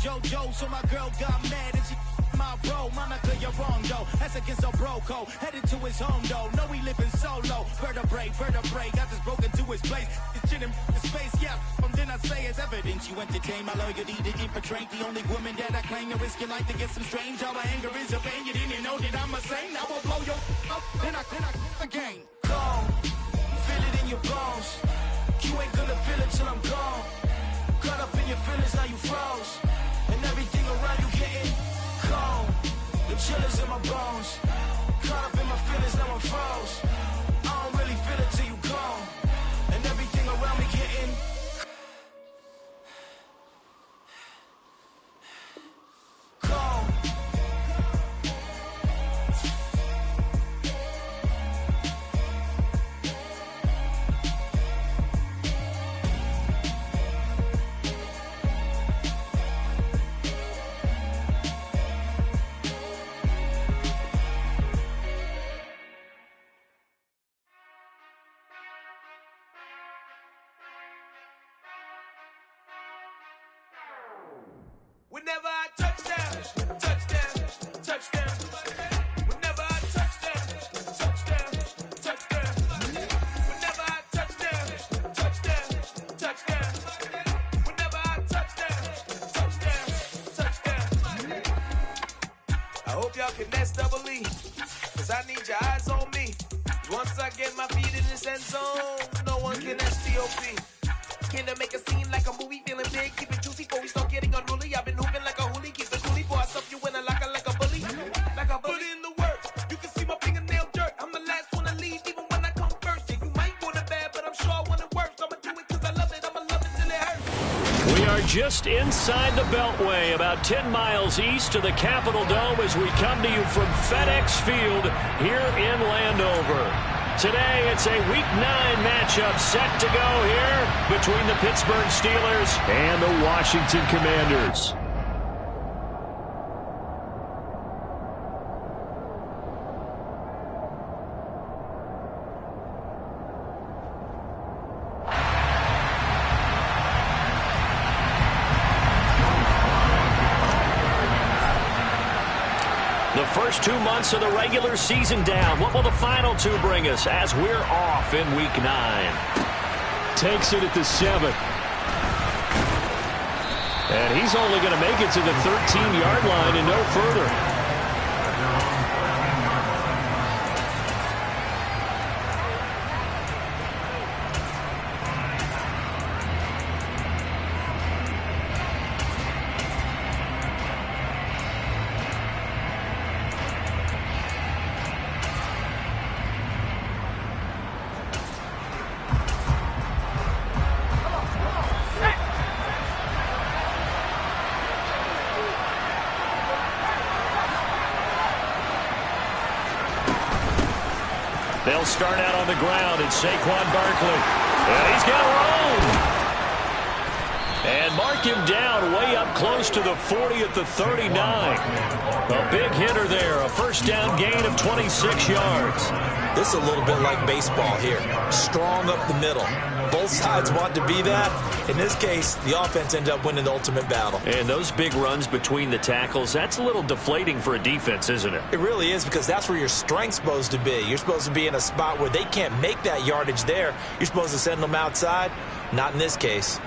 JoJo, so my girl got mad and she my bro. Monica, you're wrong, though. That's against a bro code. Headed to his home, though. No, he living solo. Vertebrae. Got just broken to his place. It's shit in his face, yeah. From then I say it's evidence. You entertain my loyalty to infiltrate. The only woman that I claim to risk your life to get some strange. All my anger is a pain. You didn't know that I'm a saint. I will blow your up. Then I again. Gone. Feel it in your bones. You ain't gonna feel it till I'm gone. Caught up in your feelings, now you froze. And everything around you getting cold. The chillers in my bones. Caught up in my feelings, now I'm froze. I don't really feel it till you gone. And everything around me getting cold. Whenever I touchdown, touchdown, touchdown. Whenever I touchdown, touchdown, touchdown. Whenever I touchdown, touchdown, touchdown. Whenever I touchdown, touchdown, touchdown. I hope y'all can nest double E, cause I need your eyes on me. Once I get my feet in this end zone, no one can STOP. Can I make a scene like a movie, feeling big, keep it juicy before we start getting unruly. I've been hooping like a hoolie, keep it coolie, boy, I stuff you in a locker like a bully. Like a bully. Put in the work, you can see my fingernail dirt. I'm the last one to leave, even when I come first. Yeah, you might want it bad, but I'm sure I want it worse. I'ma do it cause I love it, I'ma love it till it hurts. We are just inside the Beltway, about 10 miles east of the Capitol Dome as we come to you from FedEx Field here in Landover. Today, it's a Week 9 matchup set to go here between the Pittsburgh Steelers and the Washington Commanders. The first 2 months of the regular season down. What will the final two bring us as we're off in Week 9? Takes it at the 7. And he's only going to make it to the 13-yard line and no further. They'll start out on the ground, and Saquon Barkley. And he's got room. And mark him down way up close to the 40 at the 39. A big hitter there, a first down gain of 26 yards. This is a little bit like baseball here. Strong up the middle. Both sides want to be that. In this case, the offense ended up winning the ultimate battle. And those big runs between the tackles, that's a little deflating for a defense, isn't it? It really is, because that's where your strength's supposed to be. You're supposed to be in a spot where they can't make that yardage there. You're supposed to send them outside. Not in this case.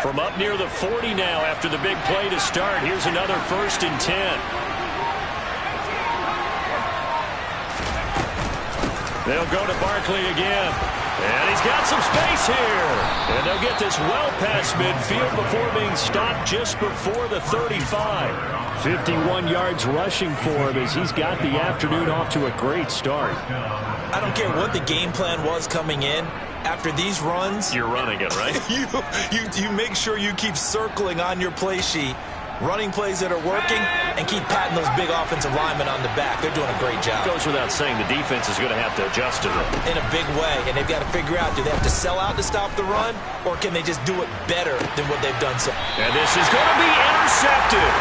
From up near the 40 now after the big play to start. Here's another 1st and 10. They'll go to Barkley again. And he's got some space here. And they'll get this well past midfield before being stopped just before the 35. 51 yards rushing for him as he's got the afternoon off to a great start. I don't care what the game plan was coming in. After these runs, you're running it, right? you make sure you keep circling on your play sheet, running plays that are working, and keep patting those big offensive linemen on the back. They're doing a great job. Goes without saying the defense is going to have to adjust to them. In a big way, and they've got to figure out, do they have to sell out to stop the run, or can they just do it better than what they've done so? And this is going to be intercepted.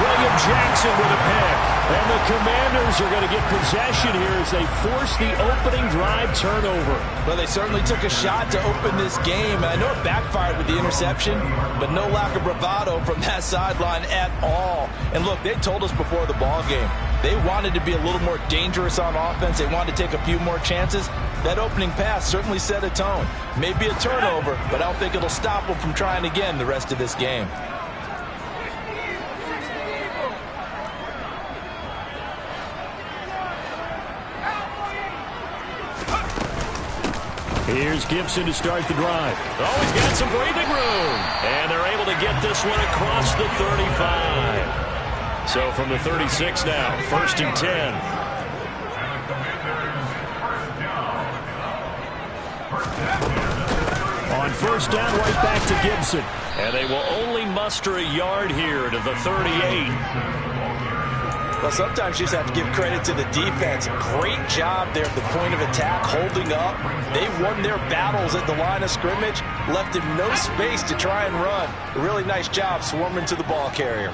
William Jackson with a pick. And the Commanders are going to get possession here as they force the opening drive turnover. Well, they certainly took a shot to open this game. And I know it backfired with the interception, but no lack of bravado from that sideline at all. And look, they told us before the ball game, they wanted to be a little more dangerous on offense. They wanted to take a few more chances. That opening pass certainly set a tone. Maybe a turnover, but I don't think it'll stop them from trying again the rest of this game. Here's Gibson to start the drive. Oh, he's got some breathing room. And they're able to get this one across the 35. So from the 36 now, 1st and 10. On 1st down, right back to Gibson. And they will only muster a yard here to the 38. Well, sometimes you just have to give credit to the defense. Great job there at the point of attack, holding up. They won their battles at the line of scrimmage, left him no space to try and run. A really nice job swarming to the ball carrier.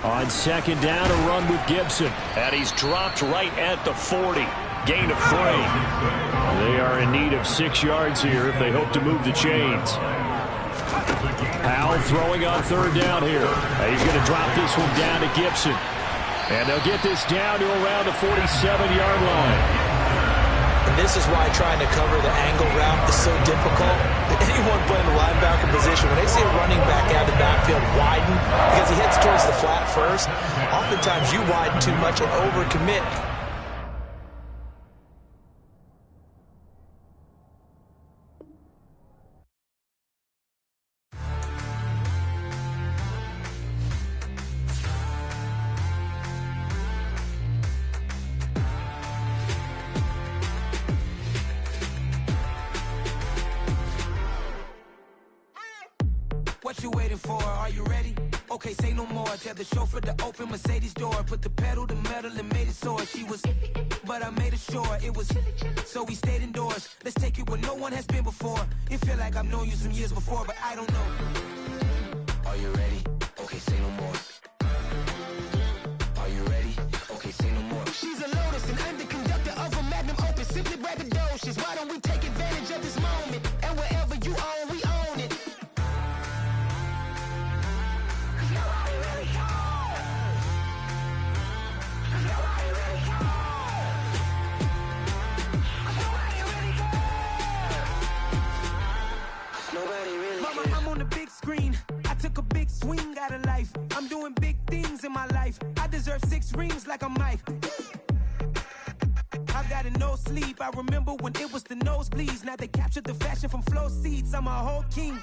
On 2nd down, a run with Gibson. And he's dropped right at the 40. Gain of 3. They are in need of 6 yards here if they hope to move the chains. Powell throwing on 3rd down here. He's going to drop this one down to Gibson. And they'll get this down to around the 47-yard line. And this is why trying to cover the angle route is so difficult. Anyone playing the linebacker position, when they see a running back out of the backfield widen because he heads towards the flat first, oftentimes you widen too much and overcommit. What you waiting for? Are you ready? Okay, say no more. Tell the chauffeur to open Mercedes door. Put the pedal to metal and made it soar. She was, but I made it sure it was. So we stayed indoors. Let's take it where no one has been before. It feel like I've known you some years before, but I don't know. Are you ready? Okay, say no more. Are you ready? Okay, say no more. She's a Lotus and I'm the conductor of a Magnum Opus. Simply braggadocious. Why don't we take advantage of this moment? And wherever you own, we own it. Mama, I'm on the big screen. I took a big swing out of life. I'm doing big things in my life. I deserve 6 rings like I'm Mike. I've got no sleep. I remember when it was the nosebleeds. Now they captured the fashion from flow seats. I'm a whole king.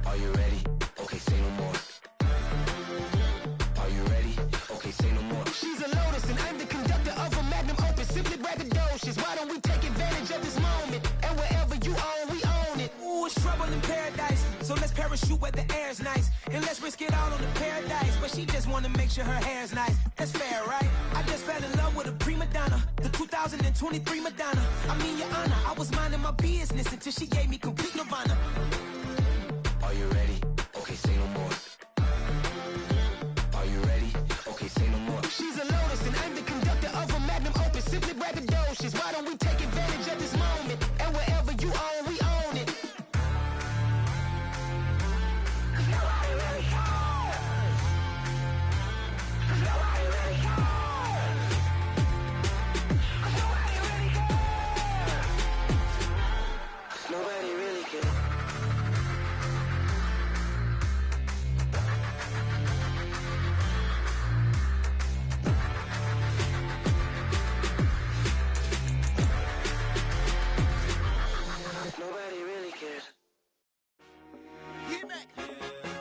Are you ready? Okay, say no more. Are you ready? Okay, say no more. She's a Lotus and I'm the conductor of a Magnum Opus. Simply braggadocious. Why don't we take advantage of this moment? And wherever you own, we own it. Ooh, it's trouble in paradise. So let's parachute where the air's nice. And let's risk it all on the paradise. But she just wanna make sure her hair's nice. That's fair, right? I just fell in love with a prima donna. The 2023 Madonna. I mean, your honor, I was minding my business until she gave me complete nirvana. Are you ready? Okay, say no more. Are you ready? Okay, say no more. She's a Lotus and I'm the conductor of a Magnum Opus. Simply braggadocious. Why don't we take advantage of this moment? And wherever you own, we own it. Nobody really cares. Nobody really cares. Nobody really cares. Nobody really cares. Nobody really cares.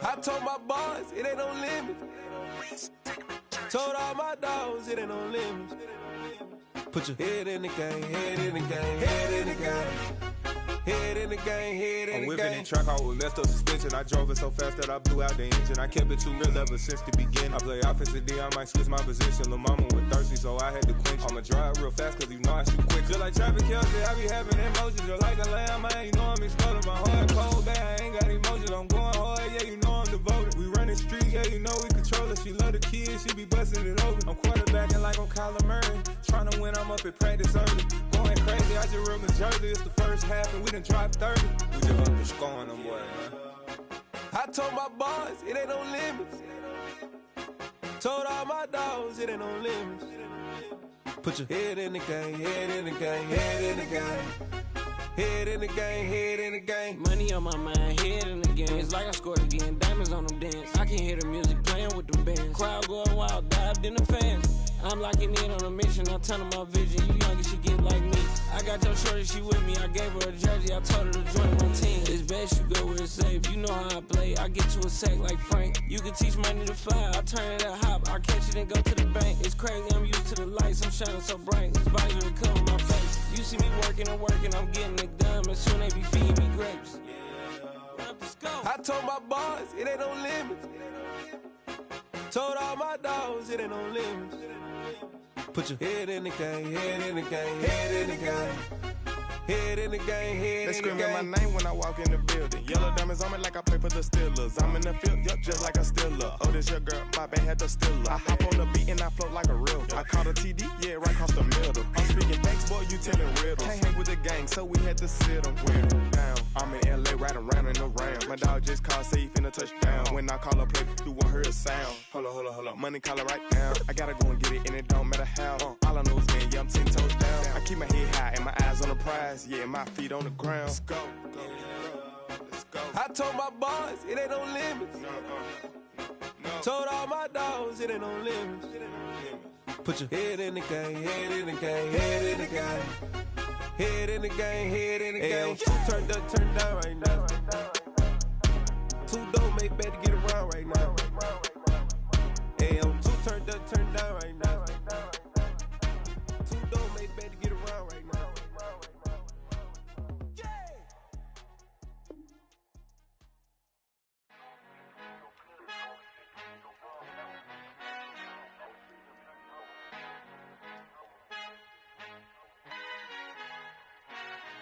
I told my boys it ain't no limits. Told all my dogs it ain't no limits. Put your head in the game, head in the game, head in the game. Head in the game, head in the game. I'm whipping the track out with messed up suspension. I drove it so fast that I blew out the engine. I kept it too real ever since the beginning. I play offensive D, I might switch my position. Lil' mama was thirsty, so I had to quench. I'ma drive real fast, cause you know I shoot quick. Just like Travis Kelce, I be having emotions. Just like a lamb, man, you know I'm exploding. My heart cold, bad, I ain't got emotions. I'm going hard, yeah, you know I'm devoted. We running the street, yeah, you know we control it. She love the kids, she be busting it over. I'm quarterbacking like I'm Kyler Murray. Trying to win, I'm up at practice early. Going crazy, I just run the jersey. It's the first half and we done dropped 30. We just up to scoring them, boy, man. I told my boys, it ain't no limits. Told all my dogs, it ain't no limits. Put your head in the game, head in the game, head in the game. Head in the game, head in the game. Money on my mind, head in the game. It's like I scored again, diamonds on them dance. I can hear the music playing with them bands. Crowd going wild, dived in the fans. I'm locking in on a mission, I tell them my vision. You young, you should get like me. I got your shorty, she with me. I gave her a jersey, I told her to join my team. It's best you go where it's safe. You know how I play, I get to a sack like Frank. You can teach money to fly, I turn it at hop. I catch it and go to the bank. It's crazy, I'm used to the lights, I'm shining so bright. This visor will cover my face. You see me working and working, I'm getting it done. And soon they be feeding me grapes. I told my boys, it ain't no limits. Told all my dogs, it ain't no limits. Put your head in the game, head in the game, head in the game. Head in the game, head in the game. They screaming my name when I walk in the building. Yellow diamonds on me like I play for the Steelers. I'm in the field, yup, just like a Steeler. Oh, this your girl, my bad had the Steeler. I hop on the beat and I float like a real. I caught a TD, yeah, right across the middle. I'm speaking thanks, boy, you telling riddles. Can't hang with the gang, so we had to sit them down. I'm in LA, riding around in the Rams. My dog just called, say he finna touchdown. When I call a play, you won't hear a sound. Hold up, money call it right now. I gotta go and get it, and it don't matter how. All I know is man, yeah, I'm 10 toes down. I keep my head high and my eyes on the prize. Yeah, my feet on the ground. Let's go. Let's go. I told my boys, it ain't no limits. No. Told all my dogs, it ain't no limits. Put your head in the game, head in the game, head in the game. Head in the game, head in the game. Turned up, turned down right now. Two dope make bad to get around right now. Hey, I'm two turned up, turned down right now. Two dope make bad to get around right now.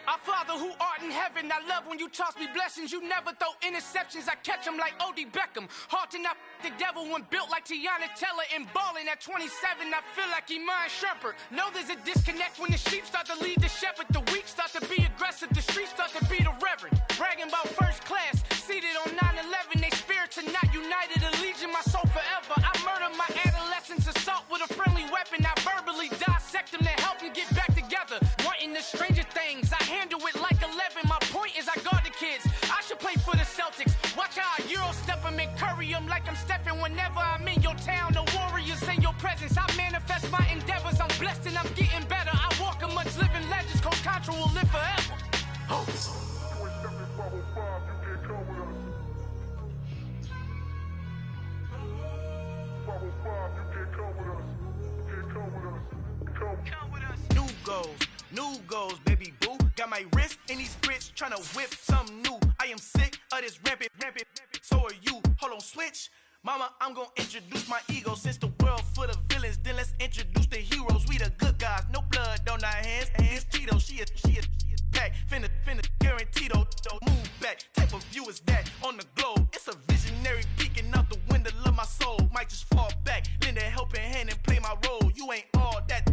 Our Father who art in heaven, I love when you toss me blessings. You never throw interceptions, I catch them like O.D. Beckham. Hard to not the devil when built like Tiana Teller. And balling at 27, I feel like Iman Shumpert. Know there's a disconnect when the sheep start to lead the shepherd. The weak start to be aggressive, the streets start to be the reverend. Bragging about first class, seated on 9/11. They spirits are not united, a legion, my soul forever. I murder my adolescence, assault with a friendly weapon. I verbally dissect them to help them get back together. Wanting the stranger things, I handle it like 11. My point is I guard the kids. I should play for the Celtics. Watch how I Euro step them and curry them like I'm stepping. Whenever I'm in your town, the Warriors in your presence. I manifest my endeavors. I'm blessed and I'm getting better. I walk amongst living legends. Coach Contra will live forever. Oh. New goals, baby boo. Got my wrist in these grits, tryna whip something new. I am sick of this rampant. So are you. Hold on, switch. Mama, I'm gonna introduce my ego. Since the world full of villains, then let's introduce the heroes. We the good guys, no blood on our hands. It's Tito, she is back. Finna, guaranteed, move back. Type of view is that on the globe? It's a visionary peeking out the window of my soul. Might just fall back, lend a helping hand and play my role. You ain't all that.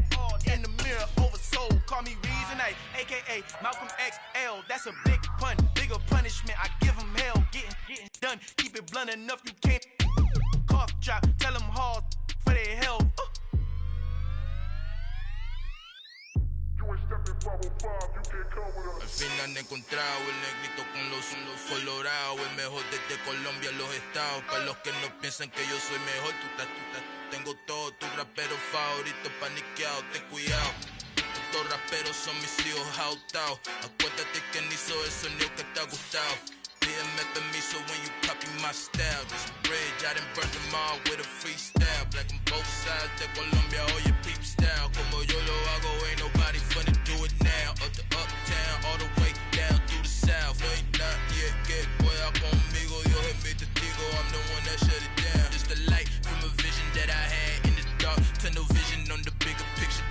In the mirror, oversold. Call me Reason A, aka Malcolm XL. That's a big pun, bigger punishment. I give him hell, getting done. Keep it blunt enough, you can't. Cough drop, tell them hard for their health. Al fin han encontrado el negrito con los colorados, el mejor desde Colombia, los estados. Para los que no piensan que yo soy mejor, tengo todo, tu rapero favorito paniqueado, ten cuidado. Estos raperos son mis hijos jautados. Acuérdate que ni hizo el sonido que te ha gustado. Pídeme permiso when you copy my style. This bridge, I done burn them all with a freestyle. Black on both sides de Colombia, oye peep style. Como yo lo hago, ain't nobody finna do it now. Up to uptown, all the way down through the south. No hay nadie que pueda conmigo, Dios es mi testigo. I'm the one that shut it down. Just the light from a vision that I had in the dark. Tunnel vision on the bigger picture.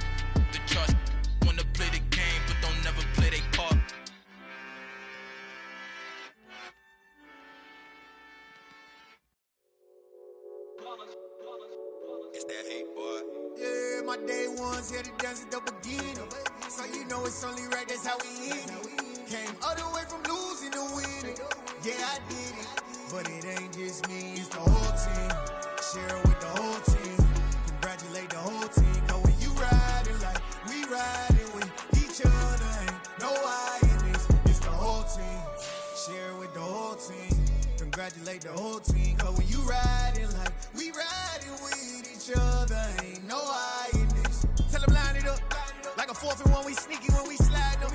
The charts wanna play the game, but don't never play their part. It's that hate, boy. Yeah, my day ones here to dance at the beginning. So you know it's only right, that's how we end it. Came all the way from losing to winning. Yeah, I did it. But it ain't just me, it's the whole team. Share it with the whole team. Congratulate the whole team. Cause when you riding like we riding with each other, ain't no I in this. It's the whole team. Share it with the whole team. Congratulate the whole team. Cause when you riding like we riding with each other, ain't no I in this. Tell them line it up. Like a 4th and 1, we sneaky when we slide them.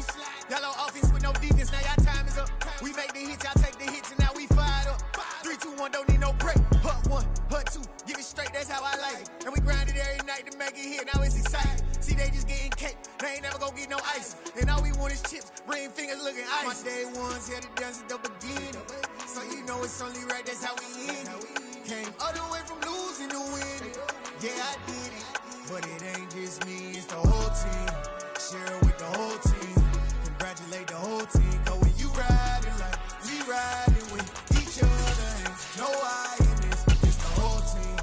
Yellow offense with no defense, now y'all time is up. We make the hits, y'all take the hits, and now we fired up. 3, 2, 1, don't need no break. Hut 1, hut 2, give it straight, that's how I like it. And we grind it every night to make it hit, now it's exciting. See, they just getting cake, they ain't never gonna get no ice. And all we want is chips, ring fingers looking ice. My day ones here to dance at the beginning. So you know it's only right, that's how we end it. Came all the way from losing to winning. Yeah, I did it. But it ain't just me, it's the whole team. Share it with the whole team. Congratulate the whole team. Cause when you riding like we riding with each other, ain't no I in this. It's the whole team.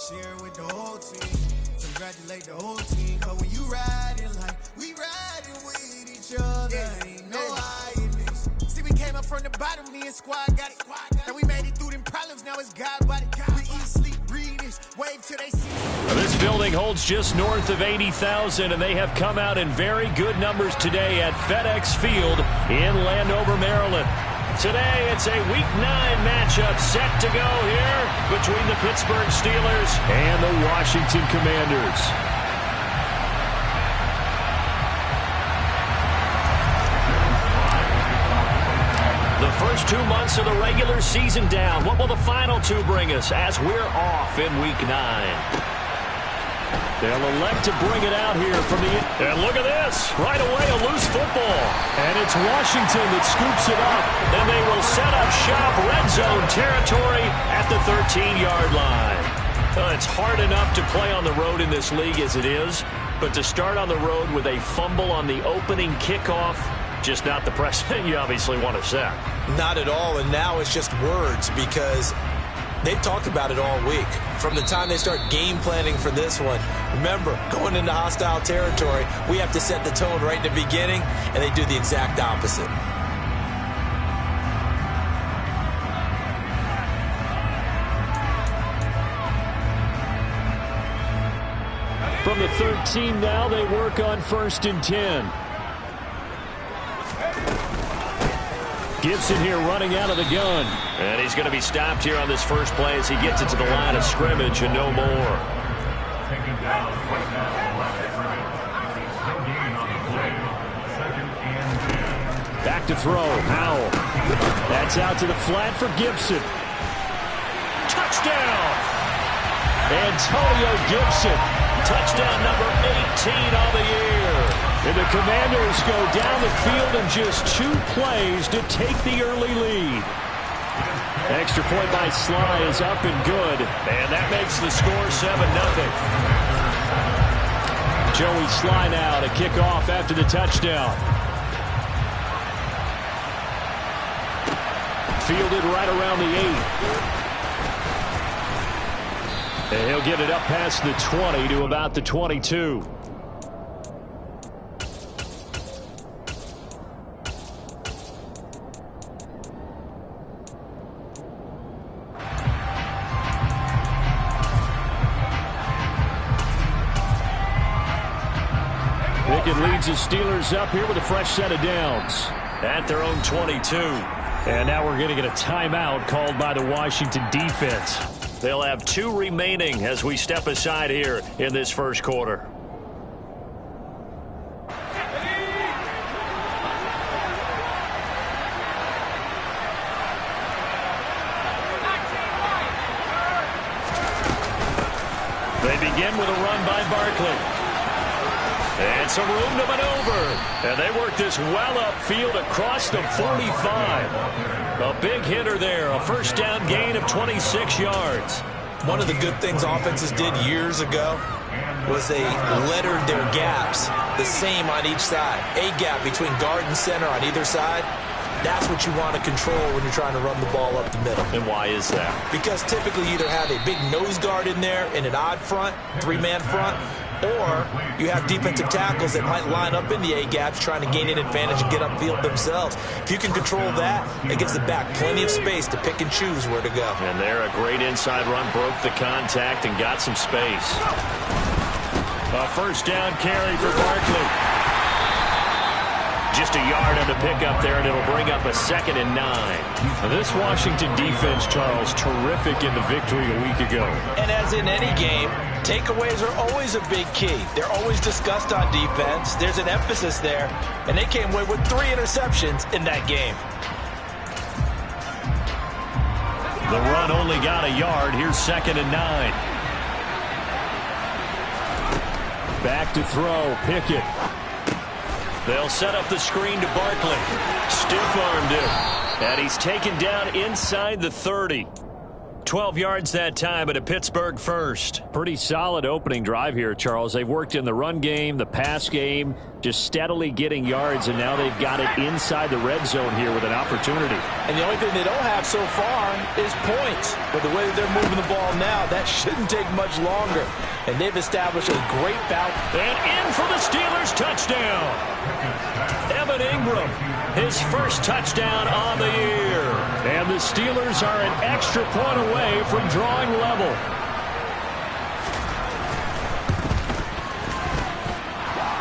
Share it with the whole team. Congratulate the whole team. Cause when you riding like we riding with each other, ain't no I in this. See, we came up from the bottom, me and squad got it. And we made it through them problems, now it's God body. We eat, sleep, breathe this, wave till they see. This building holds just north of 80,000, and they have come out in very good numbers today at FedEx Field in Landover, Maryland. Today, it's a Week 9 matchup set to go here between the Pittsburgh Steelers and the Washington Commanders. The first 2 months of the regular season down. What will the final 2 bring us as we're off in Week 9? They'll elect to bring it out here from the... And look at this. Right away, a loose football. And it's Washington that scoops it up. And they will set up shop red zone territory at the 13-yard line. It's hard enough to play on the road in this league as it is. But to start on the road with a fumble on the opening kickoff, just not the precedent you obviously want to set. Not at all, and now it's just words because they've talked about it all week. From the time they start game planning for this one, remember, going into hostile territory, we have to set the tone right in the beginning, and they do the exact opposite. From the 13 now, they work on 1st and 10. Gibson here running out of the gun. And he's going to be stopped here on this first play as he gets it to the line of scrimmage and no more. Back to throw. Howell. That's out to the flat for Gibson. Touchdown! Antonio Gibson. Touchdown number 18 on the year. And the Commanders go down the field in just 2 plays to take the early lead. Extra point by Sly is up and good. And that makes the score 7-0. Joey Sly now to kick off after the touchdown. Fielded right around the 8. And he'll get it up past the 20 to about the 22. Pickett leads the Steelers up here with a fresh set of downs at their own 22. And now we're going to get a timeout called by the Washington defense. They'll have 2 remaining as we step aside here in this first quarter. They begin with a run by Barkley. And some room to maneuver. And they work this well upfield across the 45. A big hitter there. A first down gain of 26 yards. One of the good things offenses did years ago was they lettered their gaps the same on each side. A gap between guard and center on either side. That's what you want to control when you're trying to run the ball up the middle. And why is that? Because typically you either have a big nose guard in there in an odd front, three-man front, or you have defensive tackles that might line up in the A-gaps trying to gain an advantage and get upfield themselves. If you can control that, it gives the back plenty of space to pick and choose where to go. And there, a great inside run, broke the contact and got some space. A first down carry for Barkley. Just a yard on the pickup there, and it'll bring up a 2nd and 9. Now this Washington defense, Charles, terrific in the victory a week ago. And as in any game, takeaways are always a big key. They're always discussed on defense. There's an emphasis there, and they came away with 3 interceptions in that game. The run only got a yard. Here's 2nd and 9. Back to throw, Pickett. They'll set up the screen to Barkley. Stiff-armed him. And he's taken down inside the 30. 12 yards that time at a Pittsburgh first. Pretty solid opening drive here, Charles. They've worked in the run game, the pass game, just steadily getting yards, and now they've got it inside the red zone here with an opportunity. And the only thing they don't have so far is points. But the way that they're moving the ball now, that shouldn't take much longer. And they've established a great bout. And in for the Steelers, touchdown. Evan Ingram, his first touchdown on the year. And the Steelers are an extra point away from drawing level.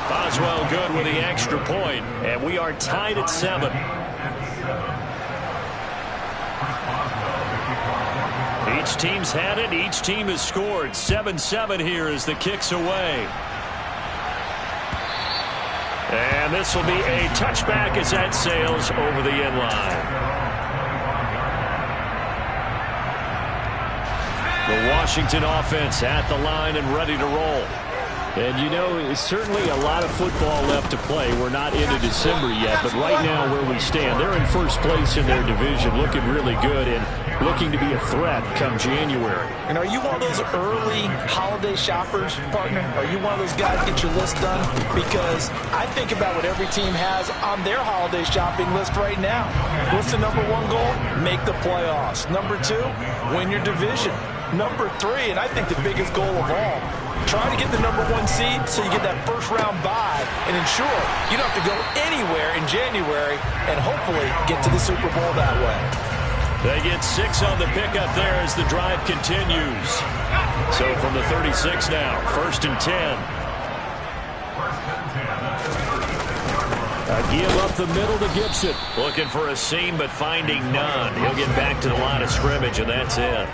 Boswell good with the extra point, and we are tied at 7. Each team's had it. Each team has scored. 7-7 here as the kick's away. And this will be a touchback as that sails over the end line. The Washington offense at the line and ready to roll. And, you know, it's certainly a lot of football left to play. We're not into December yet, but right now where we stand, they're in first place in their division, looking really good and looking to be a threat come January. And are you one of those early holiday shoppers, partner? Are you one of those guys get your list done? Because I think about what every team has on their holiday shopping list right now. What's the number 1 goal? Make the playoffs. Number 2, win your division. Number 3, and I think the biggest goal of all, try to get the number 1 seed so you get that first round bye and ensure you don't have to go anywhere in January and hopefully get to the Super Bowl that way. They get 6 on the pickup there as the drive continues. So from the 36 now, 1st and 10. A give up the middle to Gibson. Looking for a seam but finding none. He'll get back to the line of scrimmage and that's it.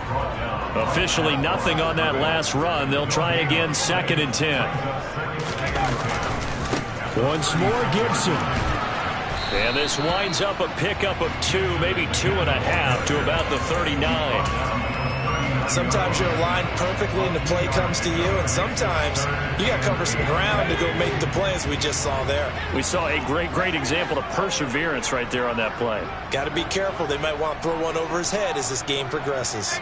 Officially nothing on that last run. They'll try again 2nd and 10. Once more Gibson. And this winds up a pickup of 2, maybe 2.5 to about the 39. Sometimes you're aligned perfectly and the play comes to you, and sometimes you got to cover some ground to go make the plays we just saw there. We saw a great example of perseverance right there on that play. Got to be careful. They might want to throw one over his head as this game progresses.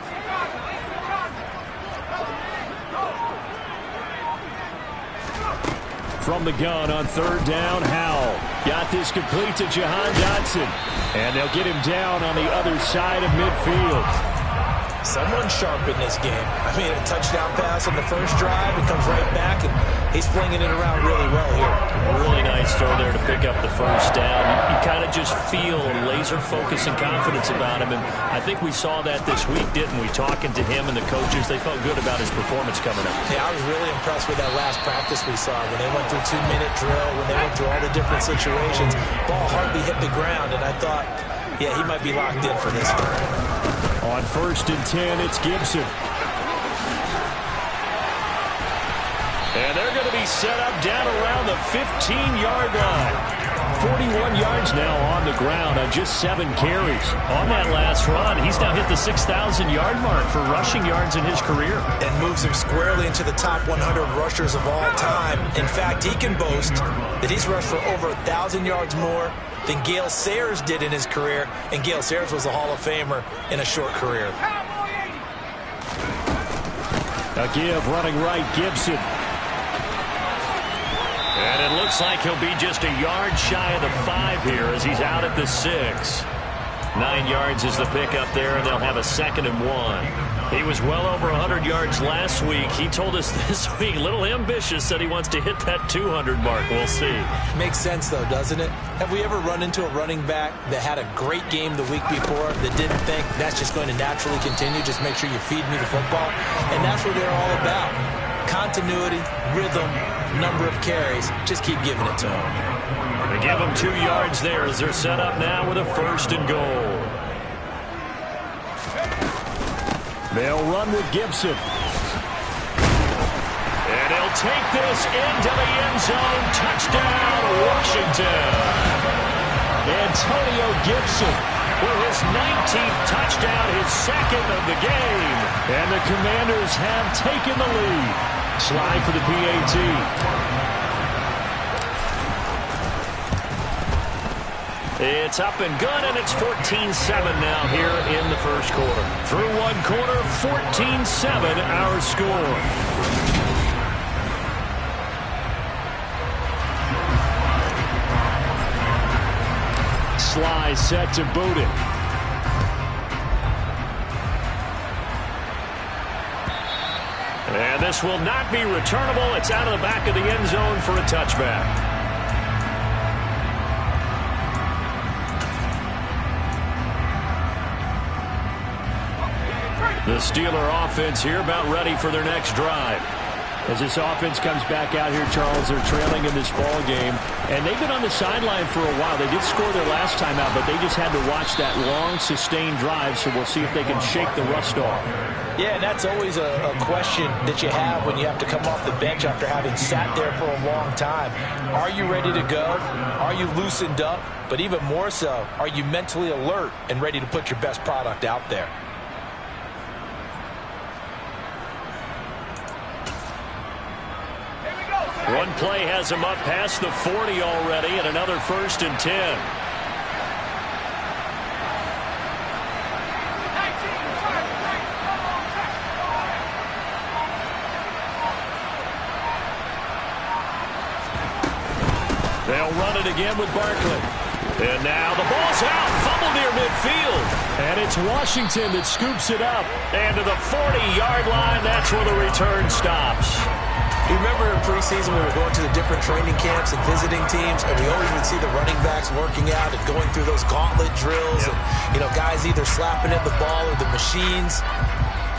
From the gun on 3rd down, Howell. Got this complete to Jahan Dotson. And they'll get him down on the other side of midfield. Someone sharp in this game. I mean, a touchdown pass on the first drive. It comes right back, and he's flinging it around really well here. Really nice throw there to pick up the first down. You kind of just feel laser focus and confidence about him, and I think we saw that this week, didn't we? Talking to him and the coaches, they felt good about his performance coming up. Yeah, I was really impressed with that last practice we saw when they went through 2-minute drill, when they went through all the different situations. Ball hardly hit the ground, and I thought, yeah, he might be locked in for this one. On 1st and 10, it's Gibson. And they're going to be set up down around the 15-yard line. 41 yards now on the ground on just 7 carries. On that last run, he's now hit the 6,000-yard mark for rushing yards in his career. And moves him squarely into the top 100 rushers of all time. In fact, he can boast that he's rushed for over 1,000 yards more than Gale Sayers did in his career, and Gale Sayers was a Hall of Famer in a short career. A give running right, Gibson. And it looks like he'll be just a yard shy of the 5 here as he's out at the 6. 9 yards is the pickup there, and they'll have a 2nd and 1. He was well over 100 yards last week. He told us this week, a little ambitious, that he wants to hit that 200 mark. We'll see. Makes sense, though, doesn't it? Have we ever run into a running back that had a great game the week before that didn't think that's just going to naturally continue? Just make sure you feed me the football. And that's what they're all about. Continuity, rhythm, number of carries. Just keep giving it to them. They give them 2 yards there as they're set up now with a 1st and goal. They'll run with Gibson. And he'll take this into the end zone. Touchdown, Washington. Antonio Gibson with his 19th touchdown, his 2nd of the game. And the Commanders have taken the lead. Slide for the PAT. It's up and good, and it's 14-7 now here in the first quarter. Through one quarter, 14-7 our score. Sly set to boot it. And this will not be returnable. It's out of the back of the end zone for a touchback. The Steeler offense here about ready for their next drive. As this offense comes back out here, Charles, they're trailing in this ball game. And they've been on the sideline for a while. They did score their last time out, but they just had to watch that long, sustained drive. So we'll see if they can shake the rust off. Yeah, and that's always a question that you have when you have to come off the bench after having sat there for a long time. Are you ready to go? Are you loosened up? But even more so, are you mentally alert and ready to put your best product out there? One play has him up past the 40 already, and another 1st and 10. They'll run it again with Barkley. And now the ball's out. Fumble near midfield. And it's Washington that scoops it up. And to the 40-yard line, that's where the return stops. You remember in preseason we were going to the different training camps and visiting teams, and we always would see the running backs working out and going through those gauntlet drills. Yep. And, you know, guys either slapping at the ball or the machines.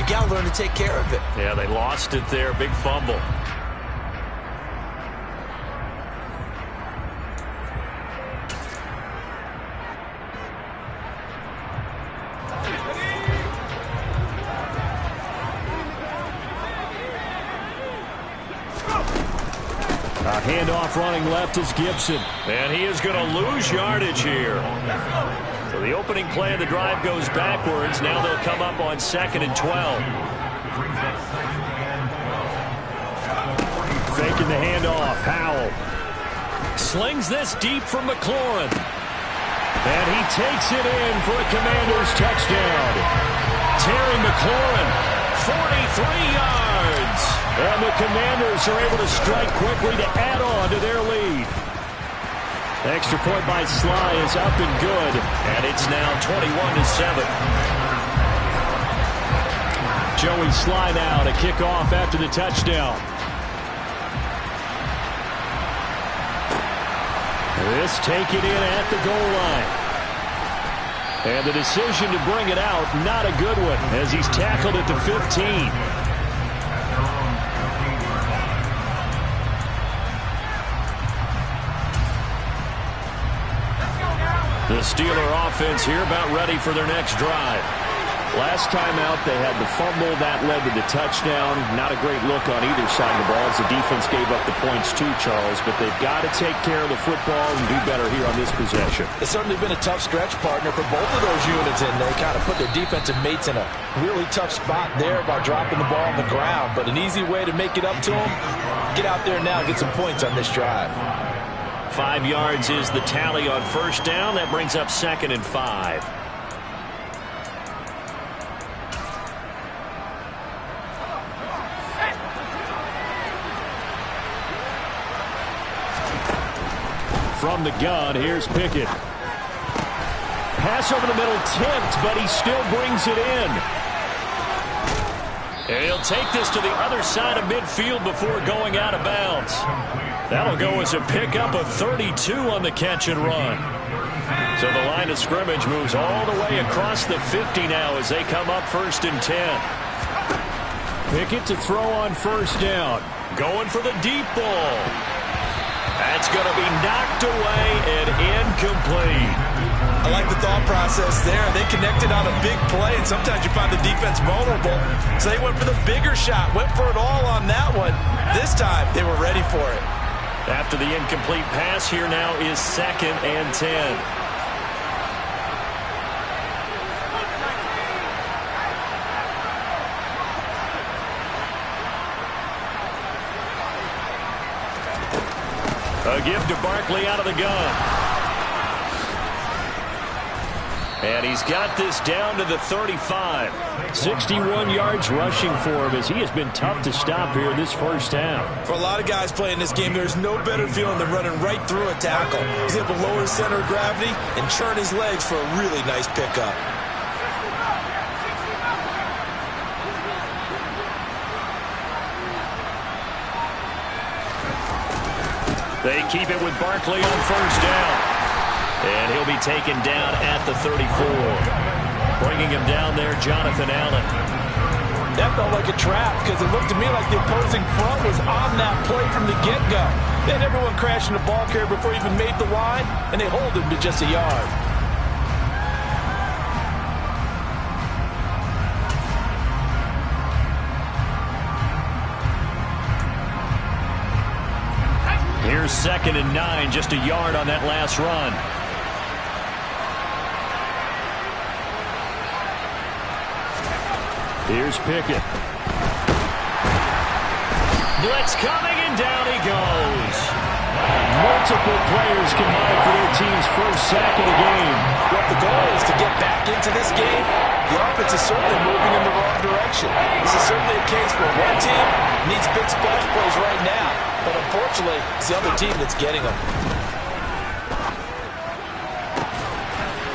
You got to learn to take care of it. Yeah, they lost it there. Big fumble. Handoff running left is Gibson. And he is going to lose yardage here. So the opening play of the drive goes backwards. Now they'll come up on 2nd and 12. Faking the handoff. Howell slings this deep from McLaurin. And he takes it in for a Commanders touchdown. Terry McLaurin, 43 yards. And the Commanders are able to strike quickly to add on to their lead. Extra point by Sly is up and good. And it's now 21-7. Joey Sly now to kick off after the touchdown. This taken in at the goal line. And the decision to bring it out, not a good one, as he's tackled at the 15. The Steeler offense here about ready for their next drive. Last time out, they had the fumble. That led to the touchdown. Not a great look on either side of the ball as the defense gave up the points too, Charles. But they've got to take care of the football and do better here on this possession. It's certainly been a tough stretch, partner, for both of those units, and they kind of put their defensive mates in a really tough spot there by dropping the ball on the ground. But an easy way to make it up to them, get out there now and get some points on this drive. 5 yards is the tally on 1st down. That brings up 2nd and 5. from the gun. Here's Pickett. Pass over the middle tipped, but he still brings it in. And he'll take this to the other side of midfield before going out of bounds. That'll go as a pickup of 32 on the catch and run. So the line of scrimmage moves all the way across the 50 now as they come up 1st and 10. Pickett to throw on 1st down. Going for the deep ball. That's going to be knocked away and incomplete. I like the thought process there. They connected on a big play, and sometimes you find the defense vulnerable. So they went for the bigger shot, went for it all on that one. This time, they were ready for it. After the incomplete pass, here now is 2nd and 10. A give to Barkley out of the gun. And he's got this down to the 35. 61 yards rushing for him as he has been tough to stop here in this first half. For a lot of guys playing this game, there's no better feeling than running right through a tackle. He's able to lower his center of gravity and churn his legs for a really nice pickup. They keep it with Barkley on 1st down. And he'll be taken down at the 34. Bringing him down there, Jonathan Allen. That felt like a trap because it looked to me like the opposing front was on that play from the get-go. They had everyone crashing the ball carrier before he even made the line, and they hold him to just a yard. Here's 2nd and 9, just a yard on that last run. Here's Pickett. Blitz coming, and down he goes. Multiple players combined for their team's first sack of the game. What the goal is to get back into this game, the offense is certainly moving in the wrong direction. This is certainly a case where one team needs big splash plays right now, but unfortunately, it's the other team that's getting them.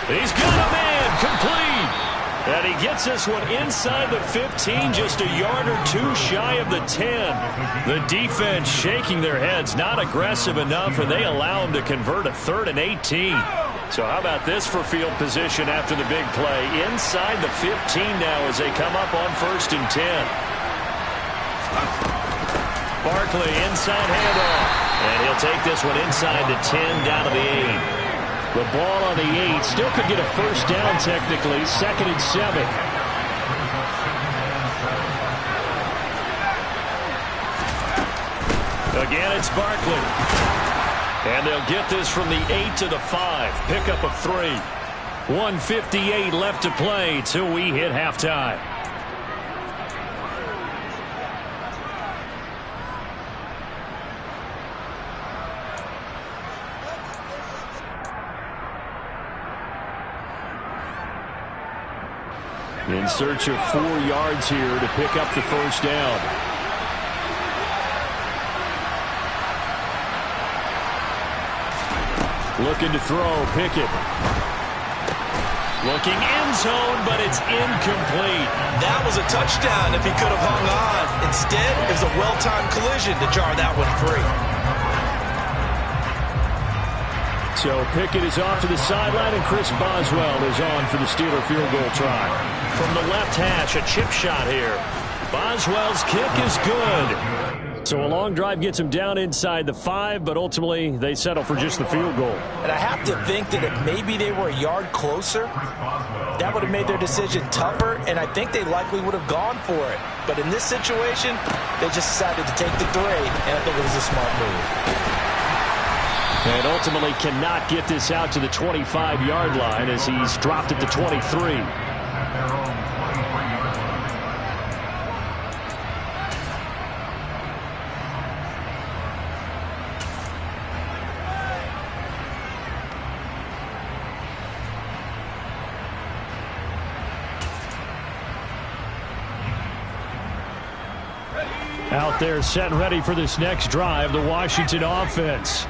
He's got a man, complete. And he gets this one inside the 15, just a yard or two shy of the 10. The defense shaking their heads, not aggressive enough, and they allow him to convert a 3rd and 18. So how about this for field position after the big play? Inside the 15 now as they come up on 1st and 10. Barkley, inside handoff. And he'll take this one inside the 10 down to the 8. The ball on the 8. Still could get a 1st down technically. 2nd and 7. Again, it's Barkley. And they'll get this from the 8 to the 5. Pickup of 3. 1:58 left to play till we hit halftime. In search of 4 yards here to pick up the 1st down. Looking to throw, Pickett. Looking end zone, but it's incomplete. That was a touchdown if he could have hung on. Instead, it was a well-timed collision to jar that one free. So Pickett is off to the sideline, and Chris Boswell is on for the Steeler field goal try. From the left hash, a chip shot here. Boswell's kick is good. So a long drive gets him down inside the 5, but ultimately they settle for just the field goal. And I have to think that if maybe they were a yard closer, that would have made their decision tougher, and I think they likely would have gone for it. But in this situation, they just decided to take the 3, and I think it was a smart move. And ultimately cannot get this out to the 25-yard line as he's dropped at the 23. Out there set and ready for this next drive, the Washington offense.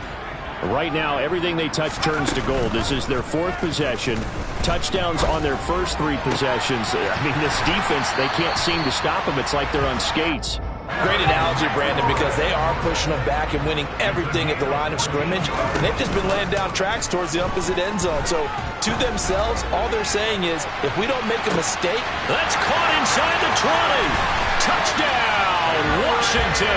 Right now, everything they touch turns to gold. This is their 4th possession. Touchdowns on their first 3 possessions. I mean, this defense, they can't seem to stop them. It's like they're on skates. Great analogy, Brandon, because they are pushing them back and winning everything at the line of scrimmage. And they've just been laying down tracks towards the opposite end zone. So, to themselves, all they're saying is, if we don't make a mistake... That's caught inside the 20. Touchdown, Washington.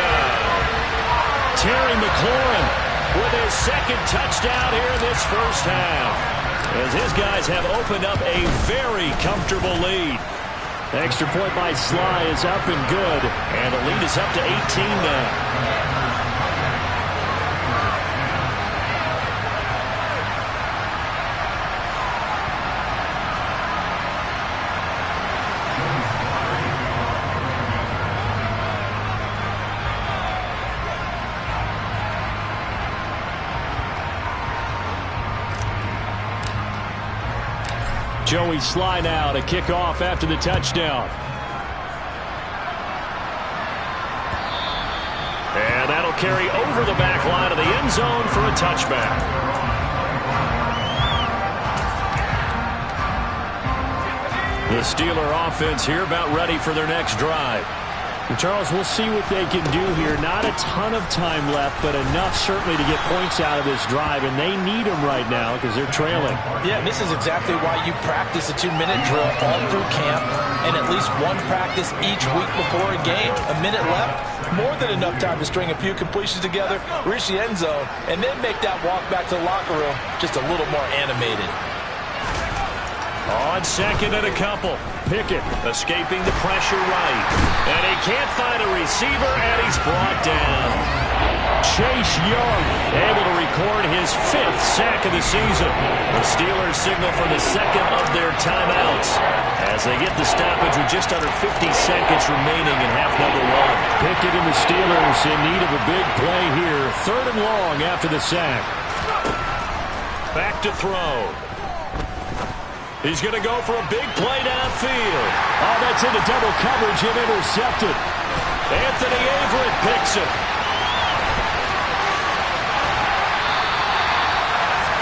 Terry McLaurin with his 2nd touchdown here in this first half, as his guys have opened up a very comfortable lead. Extra point by Sly is up and good, and the lead is up to 18 now. Joey Sly now to kick off after the touchdown. And that'll carry over the back line of the end zone for a touchback. The Steeler offense here about ready for their next drive. And Charles, we'll see what they can do here. Not a ton of time left, but enough certainly to get points out of this drive, and they need them right now because they're trailing. Yeah, and this is exactly why you practice a 2-minute drill all through camp and at least one practice each week before a game. A minute left, more than enough time to string a few completions together, reach the end zone, and then make that walk back to the locker room just a little more animated. On 2nd and a couple. Pickett escaping the pressure right. And he can't find a receiver, and he's brought down. Chase Young able to record his 5th sack of the season. The Steelers signal for the 2nd of their timeouts as they get the stoppage with just under 50 seconds remaining in half number 1. Pickett and the Steelers in need of a big play here. 3rd and long after the sack. Back to throw. He's going to go for a big play downfield. Oh, that's into double coverage and intercepted. Anthony Averett picks it.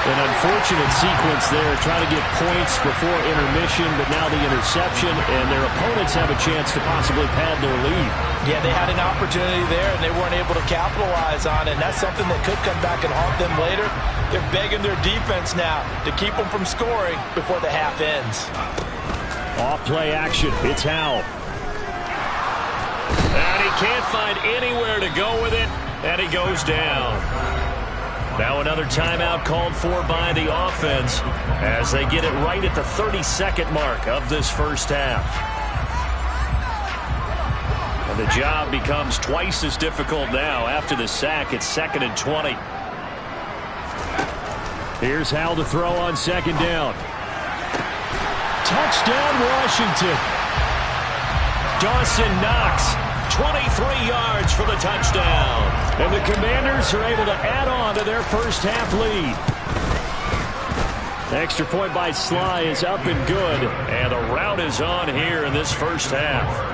An unfortunate sequence there, trying to get points before intermission, but now the interception, and their opponents have a chance to possibly pad their lead. Yeah, they had an opportunity there, and they weren't able to capitalize on it, and that's something that could come back and haunt them later. They're begging their defense now to keep them from scoring before the half ends. Off-play action. It's Howell. And he can't find anywhere to go with it, and he goes down. Now another timeout called for by the offense as they get it right at the 32nd mark of this first half. And the job becomes twice as difficult now after the sack. It's 2nd and 20. Here's Howell to throw on 2nd down. Touchdown, Washington. Dawson Knox, 23 yards for the touchdown. And the Commanders are able to add on to their first half lead. Extra point by Sly is up and good. And the rout is on here in this first half.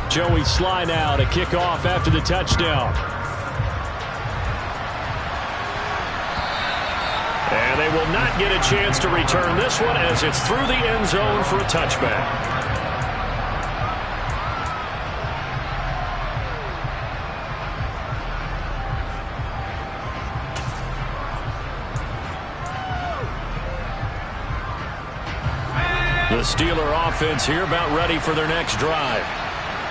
Joey Sly now to kick off after the touchdown. And they will not get a chance to return this one as it's through the end zone for a touchback. The Steeler offense here about ready for their next drive.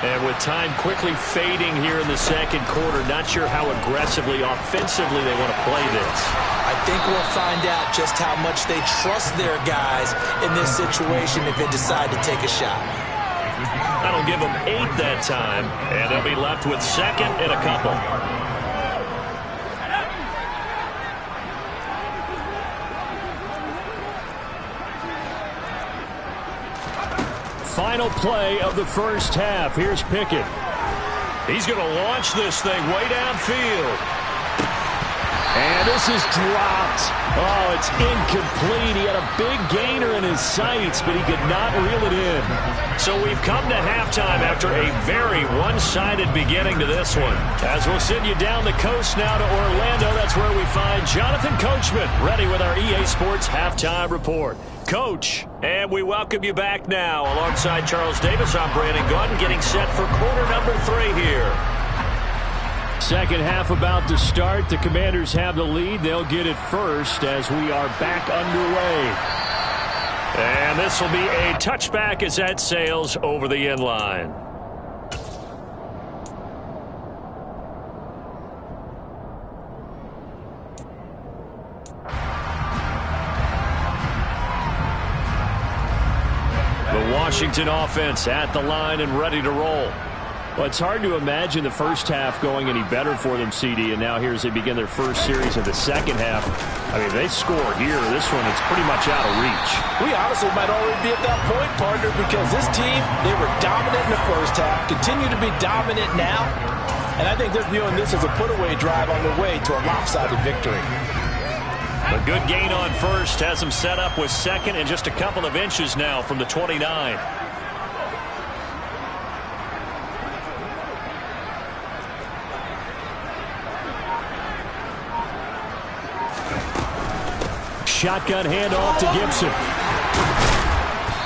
And with time quickly fading here in the second quarter, not sure how aggressively, offensively they want to play this. I think we'll find out just how much they trust their guys in this situation if they decide to take a shot. That'll give them 8 that time, and they'll be left with 2nd and a couple. Final play of the first half. Here's Pickett. He's going to launch this thing way downfield. And this is dropped. Oh, it's incomplete. He had a big gainer in his sights, but he could not reel it in. So we've come to halftime after a very one-sided beginning to this one. As we'll send you down the coast now to Orlando, that's where we find Jonathan Coachman, ready with our EA Sports Halftime Report. Coach, and we welcome you back now. Alongside Charles Davis, I'm Brandon Gaudin, getting set for quarter number 3 here. Second half about to start. The Commanders have the lead. They'll get it first as we are back underway. And this will be a touchback as that sails over the end line. The Washington offense at the line and ready to roll. Well, it's hard to imagine the first half going any better for them, CD, and now here as they begin their first series of the second half. I mean, they score here. This one, it's pretty much out of reach. We honestly might already be at that point, partner, because this team, they were dominant in the first half, continue to be dominant now, and I think they're viewing this as a put-away drive on their way to a lopsided victory. A good gain on first has them set up with second and just a couple of inches now from the 29. Shotgun handoff to Gibson.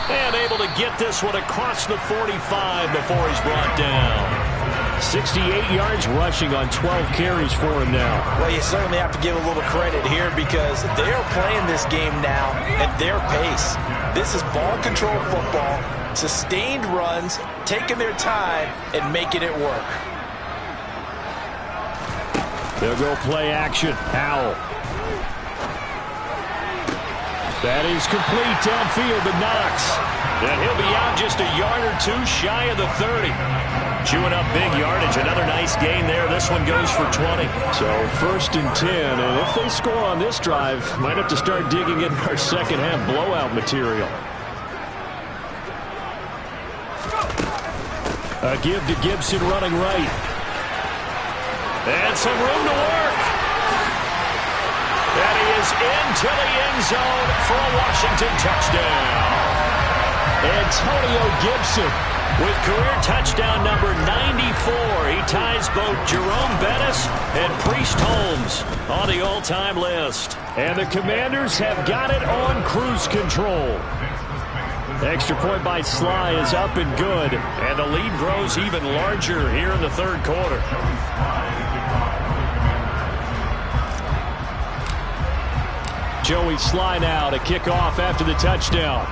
And able to get this one across the 45 before he's brought down. 68 yards rushing on 12 carries for him now. Well, you certainly have to give a little credit here because they are playing this game now at their pace. This is ball control football, sustained runs, taking their time and making it work. They'll go play action. Howell. That is complete downfield to Knox. And he'll be out just a yard or two shy of the 30. Chewing up big yardage. Another nice gain there. This one goes for 20. So 1st and 10. And if they score on this drive, might have to start digging in our second half blowout material. A give to Gibson running right. And some room to work. And he is into the end zone for a Washington touchdown. Antonio Gibson with career touchdown number 94. He ties both Jerome Bettis and Priest Holmes on the all-time list. And the Commanders have got it on cruise control. Extra point by Sly is up and good. And the lead grows even larger here in the third quarter. Joey Sly now to kick off after the touchdown.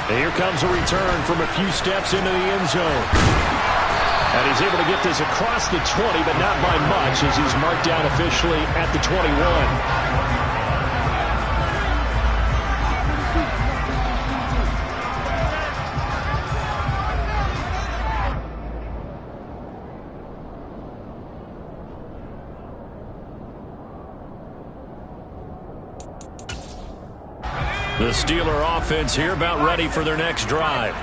And here comes a return from a few steps into the end zone. And he's able to get this across the 20, but not by much as he's marked down officially at the 21. The Steeler offense here about ready for their next drive.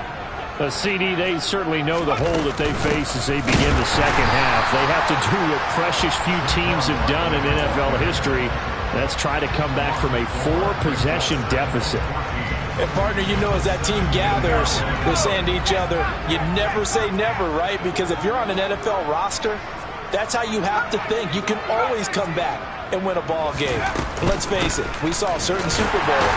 CD, they certainly know the hole that they face as they begin the second half. They have to do what precious few teams have done in NFL history. That's try to come back from a 4-possession deficit. And partner, you know, as that team gathers, they're saying to each other, you never say never, right? Because if you're on an NFL roster, that's how you have to think. You can always come back and win a ball game. And let's face it, we saw a certain Super Bowl,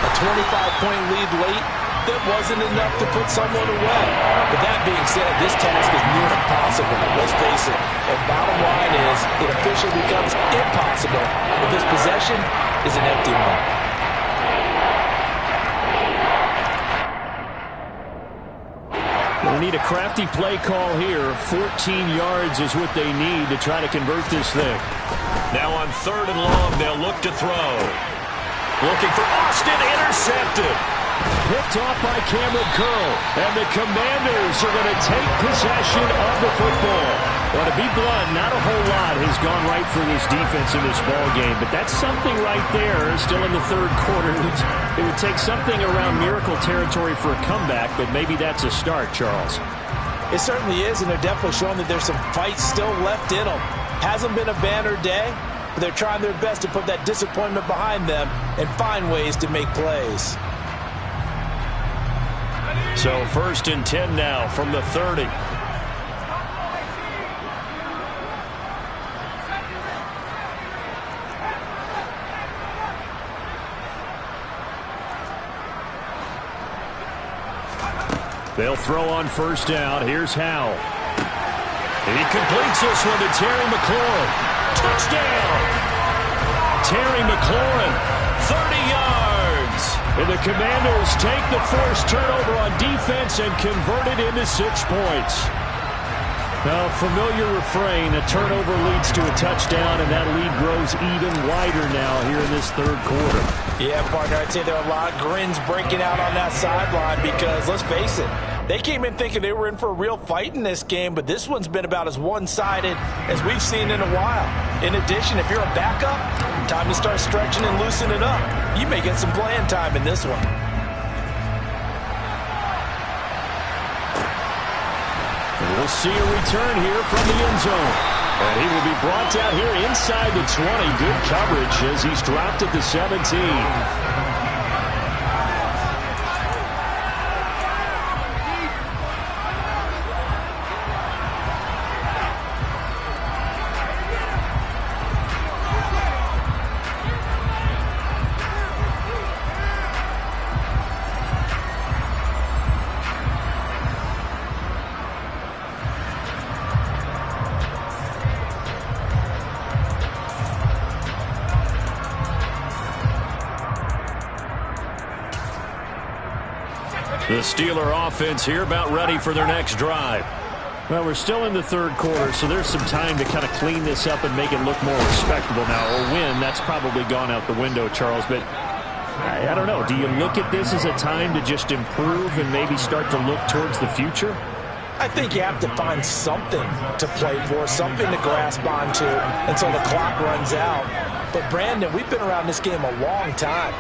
a 25-point lead late, that wasn't enough to put someone away. But that being said, this task is near impossible. Let's face it. And bottom line is, it officially becomes impossible if this possession is an empty one. They need a crafty play call here. 14 yards is what they need to try to convert this thing. Now on 3rd and long, they'll look to throw. Looking for Austin, intercepted. Picked off by Cameron Curl. And the Commanders are going to take possession of the football. Well, to be blunt, not a whole lot has gone right for this defense in this ball game, but that's something right there. Still in the third quarter. It would take something around miracle territory for a comeback, but maybe that's a start, Charles. It certainly is, and they're definitely showing that there's some fight still left in them. Hasn't been a banner day, but they're trying their best to put that disappointment behind them and find ways to make plays. So 1st and 10 now from the 30. They'll throw on 1st down. Here's Howell. And he completes this one to Terry McLaurin. Touchdown! Terry McLaurin, 30 yards. And the Commanders take the forced turnover on defense and convert it into 6 points. Now, familiar refrain, a turnover leads to a touchdown, and that lead grows even wider now here in this 3rd quarter. Yeah, partner, I'd say there are a lot of grins breaking out on that sideline because, let's face it, they came in thinking they were in for a real fight in this game, but this one's been about as one-sided as we've seen in a while. In addition, if you're a backup, time to start stretching and loosening it up. You may get some playing time in this one. We'll see a return here from the end zone. And he will be brought down here inside the 20. Good coverage as he's dropped at the 17. The Steeler offense here about ready for their next drive. Well, we're still in the 3rd quarter, so there's some time to kind of clean this up and make it look more respectable now. Or win, that's probably gone out the window, Charles. But I don't know. Do you look at this as a time to just improve and maybe start to look towards the future? I think you have to find something to play for, something to grasp onto until the clock runs out. But, Brandon, we've been around this game a long time.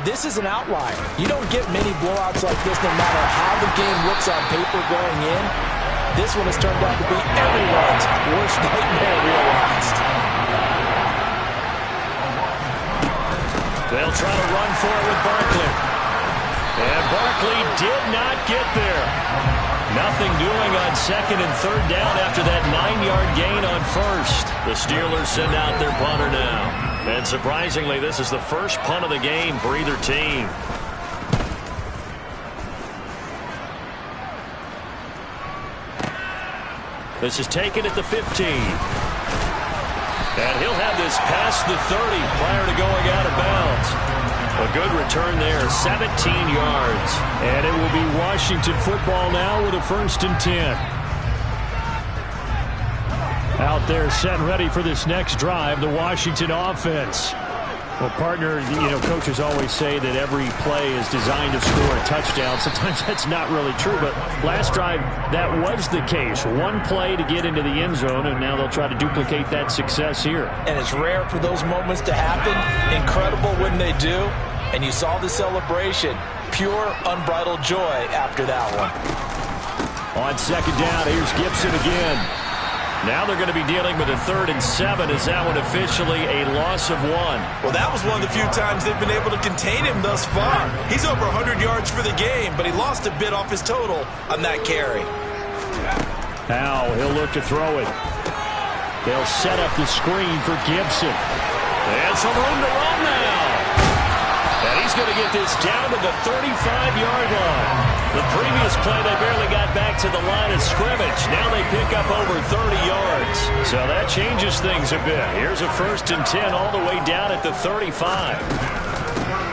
This is an outlier. You don't get many blowouts like this no matter how the game looks on paper going in. This one has turned out to be everyone's worst nightmare realized. They'll try to run for it with Barkley. And Barkley did not get there. Nothing doing on 2nd and 3rd down after that 9-yard gain on 1st. The Steelers send out their punter now. And surprisingly, this is the first punt of the game for either team. This is taken at the 15. And he'll have this past the 30 prior to going out of bounds. A good return there, 17 yards. And it will be Washington football now with a 1st and 10. Out there set and ready for this next drive, the Washington offense. Well, partner, coaches always say that every play is designed to score a touchdown. Sometimes that's not really true, but last drive, that was the case. One play to get into the end zone, and now they'll try to duplicate that success here. And it's rare for those moments to happen. Incredible when they do. And you saw the celebration. Pure, unbridled joy after that one. On 2nd down, here's Gibson again. Now they're going to be dealing with a 3rd and 7. Is that one officially a loss of 1? Well, that was one of the few times they've been able to contain him thus far. He's over 100 yards for the game, but he lost a bit off his total on that carry. Now he'll look to throw it. They'll set up the screen for Gibson. And some room to run now. And he's going to get this down to the 35-yard line. The previous play, they barely got back to the line of scrimmage. Now they pick up over 30 yards. So that changes things a bit. Here's a 1st and 10 all the way down at the 35.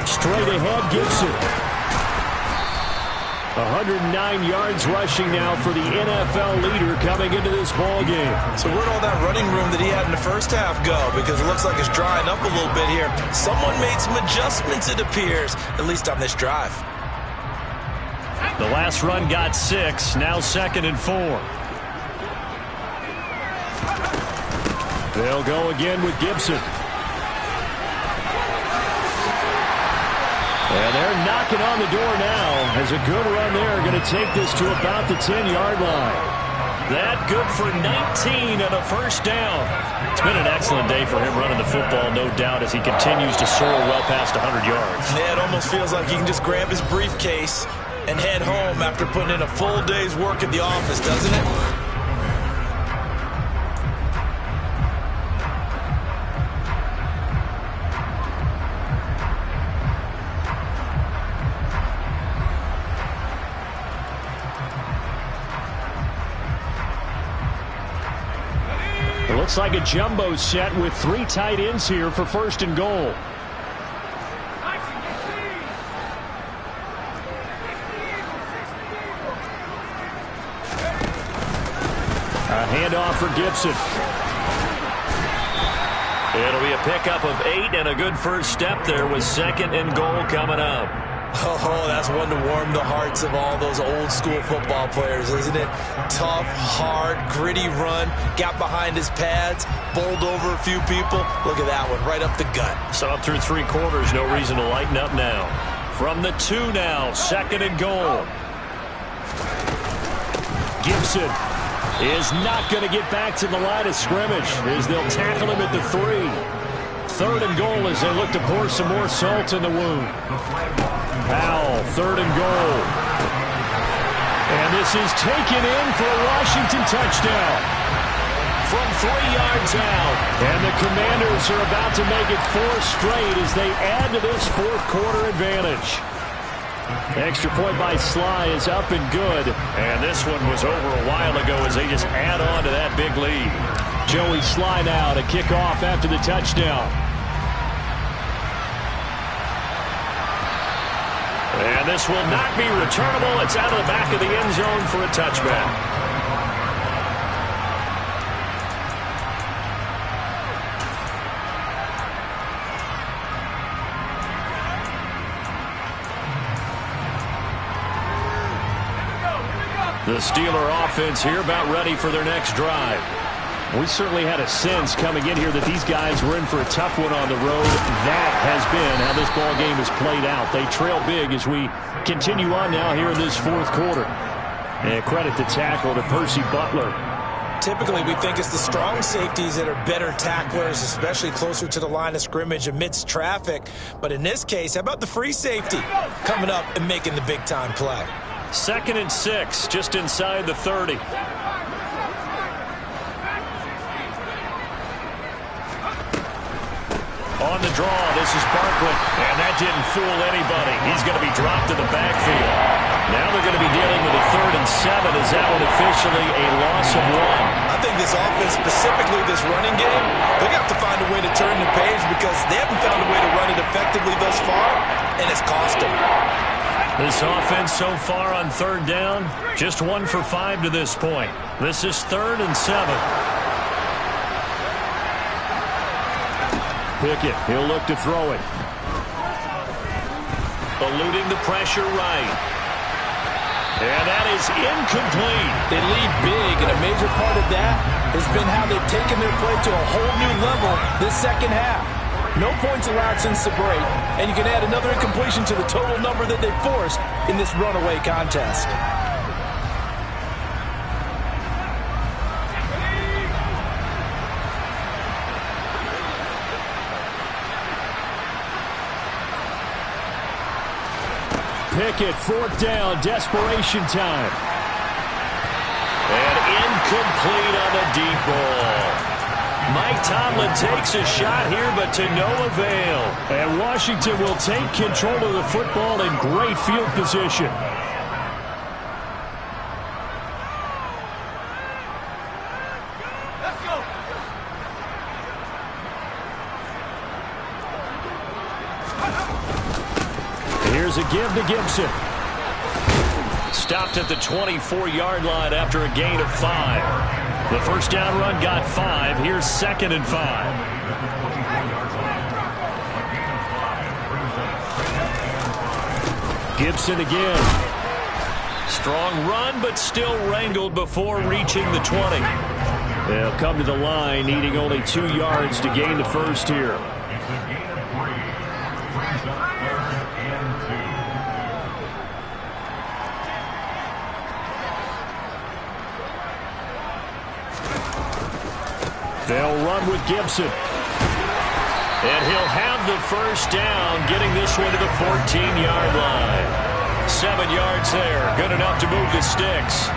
Straight ahead, Gibson. 109 yards rushing now for the NFL leader coming into this ball game. So where'd all that running room that he had in the first half go? Because it looks like it's drying up a little bit here. Someone made some adjustments, it appears, at least on this drive. The last run got 6. Now 2nd and 4. They'll go again with Gibson. And they're knocking on the door now as a good run there going to take this to about the 10-yard line. That good for 19 and a first down. It's been an excellent day for him running the football, no doubt, as he continues to soar well past 100 yards. Yeah, it almost feels like he can just grab his briefcase and head home after putting in a full day's work at the office, doesn't it? It looks like a jumbo set with 3 tight ends here for first and goal. A handoff for Gibson. It'll be a pickup of 8 and a good first step there with second and goal coming up. Oh, that's one to warm the hearts of all those old school football players, isn't it? Tough, hard, gritty run, got behind his pads, bowled over a few people. Look at that one, right up the gut. Saw it through 3 quarters, no reason to lighten up now. From the 2 now, second and goal. Gibson is not going to get back to the line of scrimmage as they'll tackle him at the 3. Third and goal as they look to pour some more salt in the wound. Powell, third and goal. And this is taken in for a Washington touchdown. From 3 yards out. And the Commanders are about to make it 4 straight as they add to this fourth quarter advantage. Extra point by Sly is up and good. And this one was over a while ago as they just add on to that big lead. Joey Sly now to kick off after the touchdown. And this will not be returnable. It's out of the back of the end zone for a touchback. The Steeler offense here about ready for their next drive. We certainly had a sense coming in here that these guys were in for a tough one on the road. That has been how this ball game has played out. They trail big as we continue on now here in this fourth quarter. And credit the tackle to Percy Butler. Typically, we think it's the strong safeties that are better tacklers, especially closer to the line of scrimmage amidst traffic. But in this case, how about the free safety coming up and making the big-time play? 2nd and 6, just inside the 30. On the draw, this is Barkley, and that didn't fool anybody. He's going to be dropped to the backfield. Now they're going to be dealing with a 3rd and 7. Is that one officially a loss of 1? I think this offense, specifically this running game, they're going to have to find a way to turn the page because they haven't found a way to run it effectively thus far, and it's cost them. This offense so far on 3rd down, just 1 for 5 to this point. This is 3rd and 7. Pickett, he'll look to throw it. Eluding the pressure right. And that is incomplete. They lead big, and a major part of that has been how they've taken their play to a whole new level this second half. No points allowed since the break, and you can add another incompletion to the total number that they forced in this runaway contest. Pickett, 4th down, desperation time. And incomplete on the deep ball. Mike Tomlin takes a shot here, but to no avail. And Washington will take control of the football in great field position. Let's go. Here's a give to Gibson. Stopped at the 24-yard line after a gain of 5. The first down run got 5. Here's 2nd and 5. Gibson again. Strong run, but still wrangled before reaching the 20. They'll come to the line, needing only 2 yards to gain the first here. They'll run with Gibson. And he'll have the first down, getting this one to the 14-yard line. 7 yards there, good enough to move the sticks.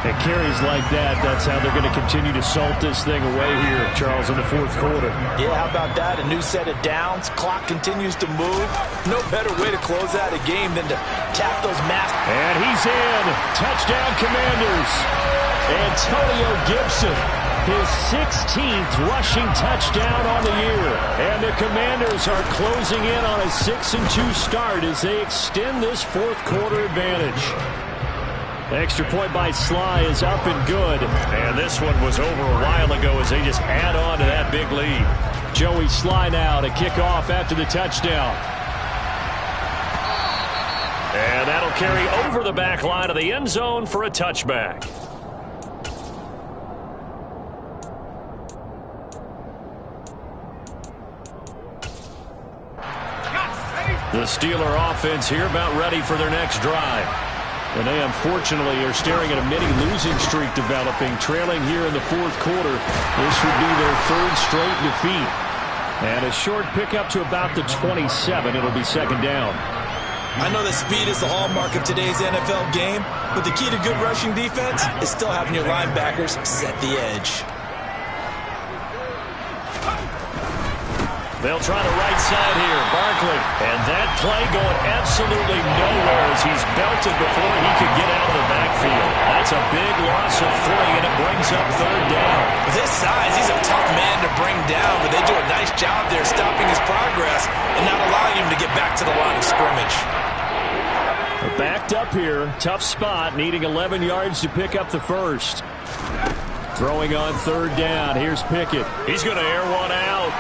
And carries like that, that's how they're going to continue to salt this thing away here, Charles, in the fourth quarter. Yeah, how about that? A new set of downs. Clock continues to move. No better way to close out a game than to tap those masks. And he's in. Touchdown, Commanders. Antonio Gibson, his 16th rushing touchdown on the year. And the Commanders are closing in on a 6-2 start as they extend this fourth quarter advantage. Extra point by Sly is up and good. And this one was over a while ago as they just add on to that big lead. Joey Sly now to kick off after the touchdown. And that'll carry over the back line of the end zone for a touchback. The Steeler offense here about ready for their next drive. And they unfortunately are staring at a mini losing streak developing, trailing here in the fourth quarter. This would be their third straight defeat. And a short pickup to about the 27. It'll be second down. I know that speed is the hallmark of today's NFL game, but the key to good rushing defense is still having your linebackers set the edge. They'll try the right side here, Barkley. And that play going absolutely nowhere as he's belted before he could get out of the backfield. That's a big loss of 3, and it brings up third down. With his size, he's a tough man to bring down, but they do a nice job there stopping his progress and not allowing him to get back to the line of scrimmage. Backed up here, tough spot, needing 11 yards to pick up the first. Throwing on third down, here's Pickett. He's going to air one out.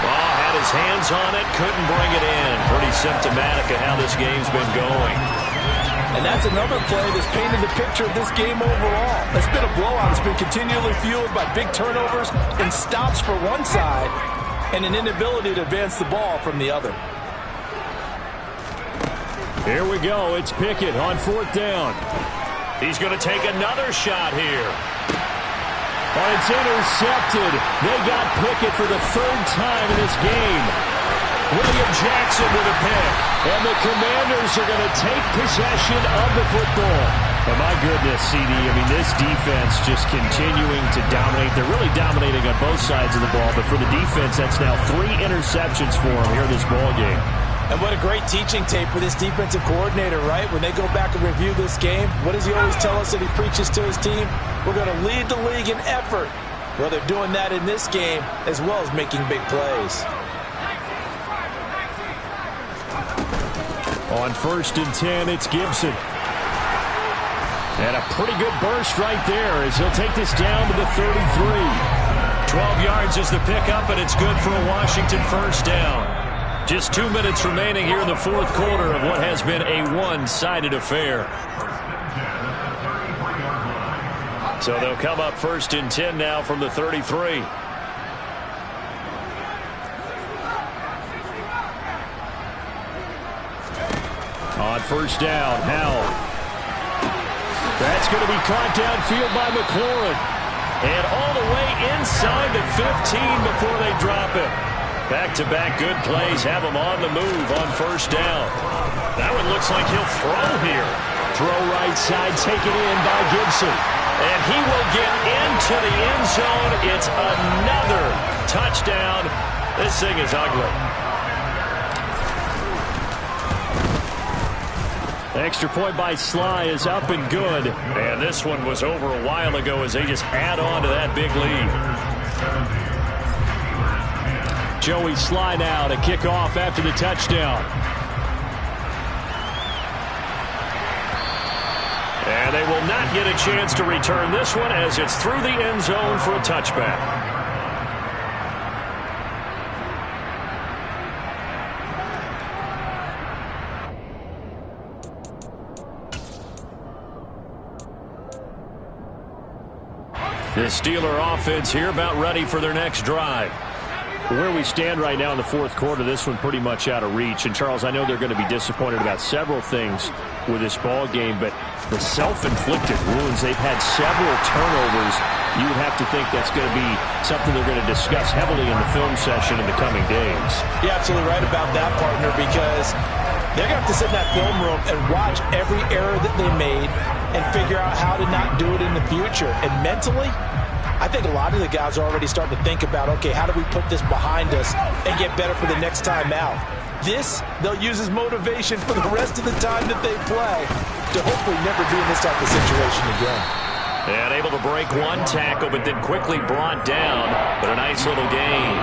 Had his hands on it, couldn't bring it in. Pretty symptomatic of how this game's been going. And that's another play that's painted the picture of this game overall. It's been a blowout. It's been continually fueled by big turnovers and stops for one side and an inability to advance the ball from the other. Here we go. It's Pickett on fourth down. He's going to take another shot here. Oh, it's intercepted. They got Pickett for the third time in this game. William Jackson with a pick. And the Commanders are going to take possession of the football. And my goodness, CD, I mean, this defense just continuing to dominate. They're really dominating on both sides of the ball. But for the defense, that's now 3 interceptions for them here in this ball game. And what a great teaching tape for this defensive coordinator, right? When they go back and review this game, what does he always tell us that he preaches to his team? We're going to lead the league in effort. Well, they're doing that in this game as well as making big plays. On 1st and 10, it's Gibson. And a pretty good burst right there as he'll take this down to the 33. 12 yards is the pickup, and it's good for a Washington first down. Just 2 minutes remaining here in the fourth quarter of what has been a one-sided affair. So they'll come up 1st and 10 now from the 33. On first down, Howell. That's going to be caught downfield by McLaurin. And all the way inside the 15 before they drop it. Back-to-back good plays have him on the move on first down. That one looks like he'll throw here. Throw right side taken in by Gibson. And he will get into the end zone. It's another touchdown. This thing is ugly. Extra point by Sly is up and good. And this one was over a while ago as they just add on to that big lead. Joey Sly now to kick off after the touchdown. And they will not get a chance to return this one as it's through the end zone for a touchback. The Steeler offense here about ready for their next drive. Where we stand right now in the fourth quarter, this one pretty much out of reach. And, Charles, I know they're going to be disappointed about several things with this ball game, but the self-inflicted wounds, they've had several turnovers. You would have to think that's going to be something they're going to discuss heavily in the film session in the coming days. You're absolutely right about that, partner, because they're going to have to sit in that film room and watch every error that they made and figure out how to not do it in the future. And mentally, I think a lot of the guys are already starting to think about, okay, how do we put this behind us and get better for the next time out? This, they'll use as motivation for the rest of the time that they play to hopefully never be in this type of situation again. And able to break one tackle, but then quickly brought down. But a nice little gain.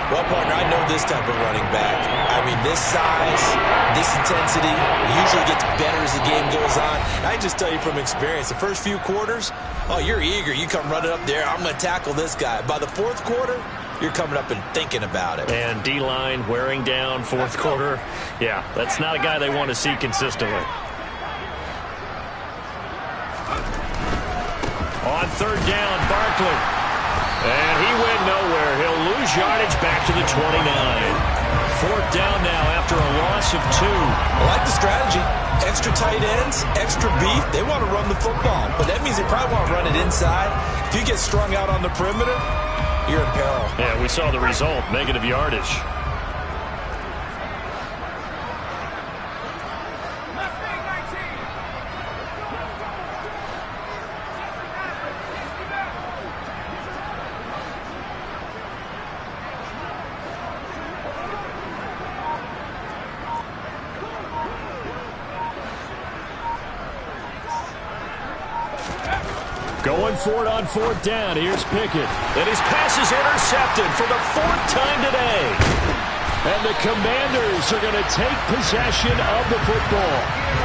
Well, partner, I know this type of running back. I mean, this size, this intensity usually gets better as the game goes on. I just tell you from experience, the first few quarters, oh, you're eager. You come running up there, I'm going to tackle this guy. By the fourth quarter, you're coming up and thinking about it. And D-line wearing down fourth quarter. Yeah, that's not a guy they want to see consistently. On third down, Barkley. And he went nowhere. He'll lose yardage back to the 29. Fourth down now after a loss of 2. I like the strategy. Extra tight ends, extra beef. They want to run the football, but that means they probably want to run it inside. If you get strung out on the perimeter, you're in peril. Yeah, we saw the result, negative yardage. Going for it on fourth down. Here's Pickett. And his pass is intercepted for the 4th time today. And the Commanders are going to take possession of the football.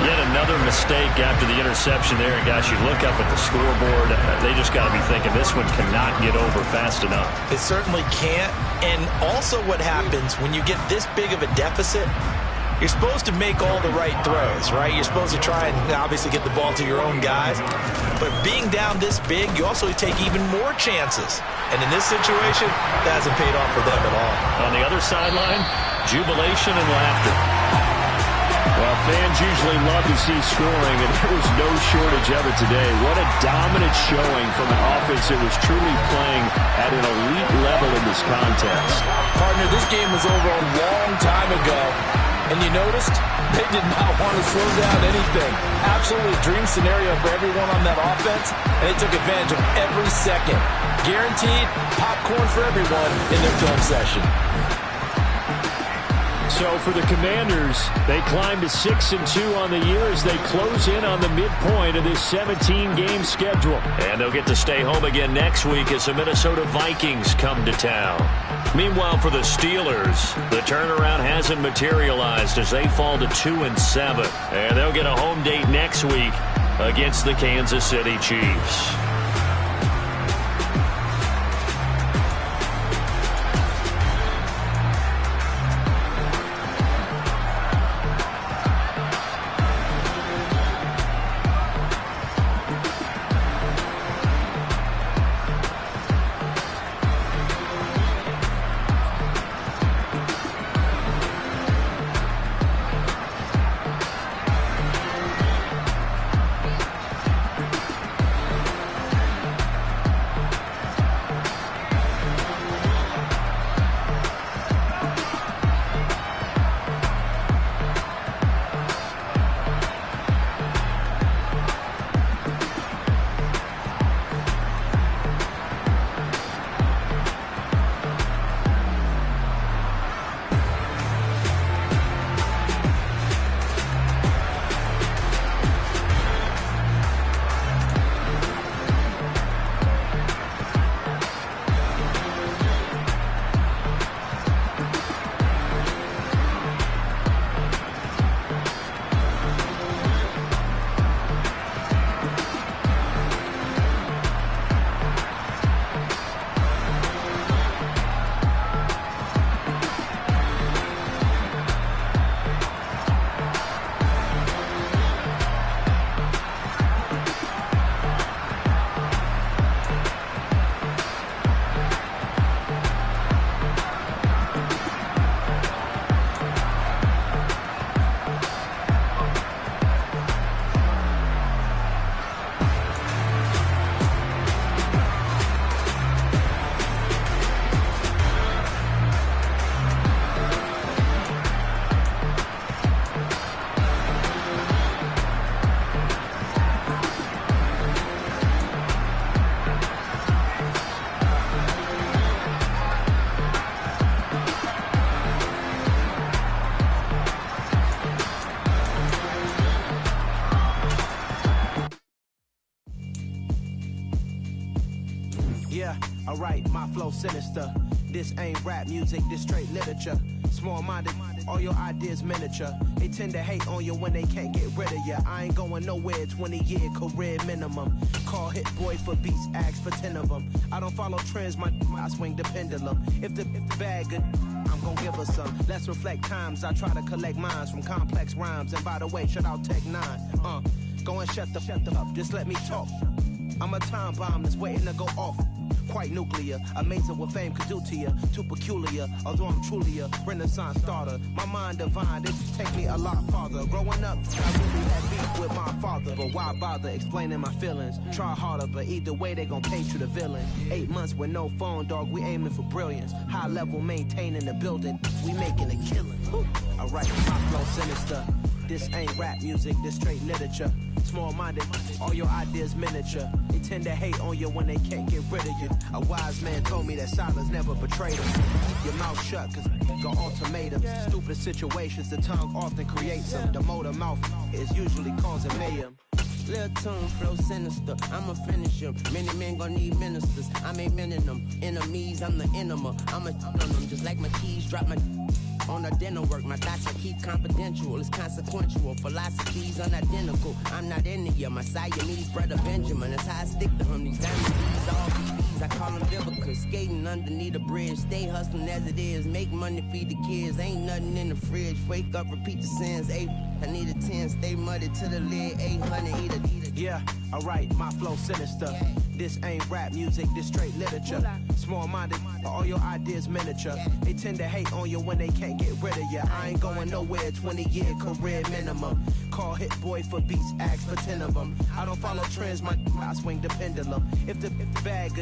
Yet another mistake after the interception there. And, guys, you look up at the scoreboard. They just got to be thinking this one cannot get over fast enough. It certainly can't. And also what happens when you get this big of a deficit, you're supposed to make all the right throws, right? You're supposed to try and obviously get the ball to your own guys. But being down this big, you also take even more chances. And in this situation, that hasn't paid off for them at all. On the other sideline, jubilation and laughter. Well, fans usually love to see scoring, and there was no shortage of it today. What a dominant showing from an offense that was truly playing at an elite level in this contest. Partner, this game was over a long time ago. And you noticed they did not want to slow down anything. Absolutely dream scenario for everyone on that offense, and they took advantage of every second. Guaranteed popcorn for everyone in their film session. So for the Commanders, they climb to 6-2 on the year as they close in on the midpoint of this 17-game schedule. And they'll get to stay home again next week as the Minnesota Vikings come to town. Meanwhile, for the Steelers, the turnaround hasn't materialized as they fall to 2-7. And they'll get a home date next week against the Kansas City Chiefs. Yeah, alright, my flow sinister. This ain't rap music, this straight literature. Small-minded, all your ideas miniature. They tend to hate on you when they can't get rid of you. I ain't going nowhere, 20-year career minimum. Call Hit Boy for beats, ask for 10 of them. I don't follow trends, I swing the pendulum. If the bag good, I'm gon' give her some. Let's reflect times, I try to collect minds from complex rhymes. And by the way, shout out Tech 9. Go and shut the up, just let me talk. I'm a time bomb that's waiting to go off. Quite nuclear, amazing what fame could do to you. Too peculiar, although I'm truly a renaissance starter. My mind divine, this just take me a lot farther. Growing up, I really had beef with my father. But why bother explaining my feelings? Try harder, but either way they gon' paint you the villain. 8 months with no phone, dog, we aiming for brilliance. High level maintaining the building, we making a killing. Alright, my flow sinister. This ain't rap music, this straight literature. Small-minded, all your ideas miniature. They tend to hate on you when they can't get rid of you. A wise man told me that silence never betrayed him. Keep your mouth shut, cause got ultimatums. Stupid situations, the tongue often creates them. The motor mouth is usually causing mayhem. Lil' tune, flow sinister, I'ma finish him. Many men gon' need ministers, I'm aiming them. Enemies, I'm the enema, I'ma on them. Just like my keys, drop my on the dinner work. My thoughts I keep confidential, it's consequential. Philosophies unidentical, I'm not into you. My Siamese brother Benjamin, that's how I stick to him. These diamonds, all BBs, I call them Vivica. Skating underneath the bridge, stay hustling as it is. Make money, feed the kids, ain't nothing in the fridge. Wake up, repeat the sins, I need a 10, stay muddy to the lid, 800, eat a. Yeah, alright, my flow sinister. This ain't rap music, this straight literature. Small-minded, all your ideas miniature. They tend to hate on you when they can't get rid of you. I ain't going nowhere, 20-year career minimum. Call Hit Boy for beats, ask for 10 of them. I don't follow trends, I swing the pendulum. If the bag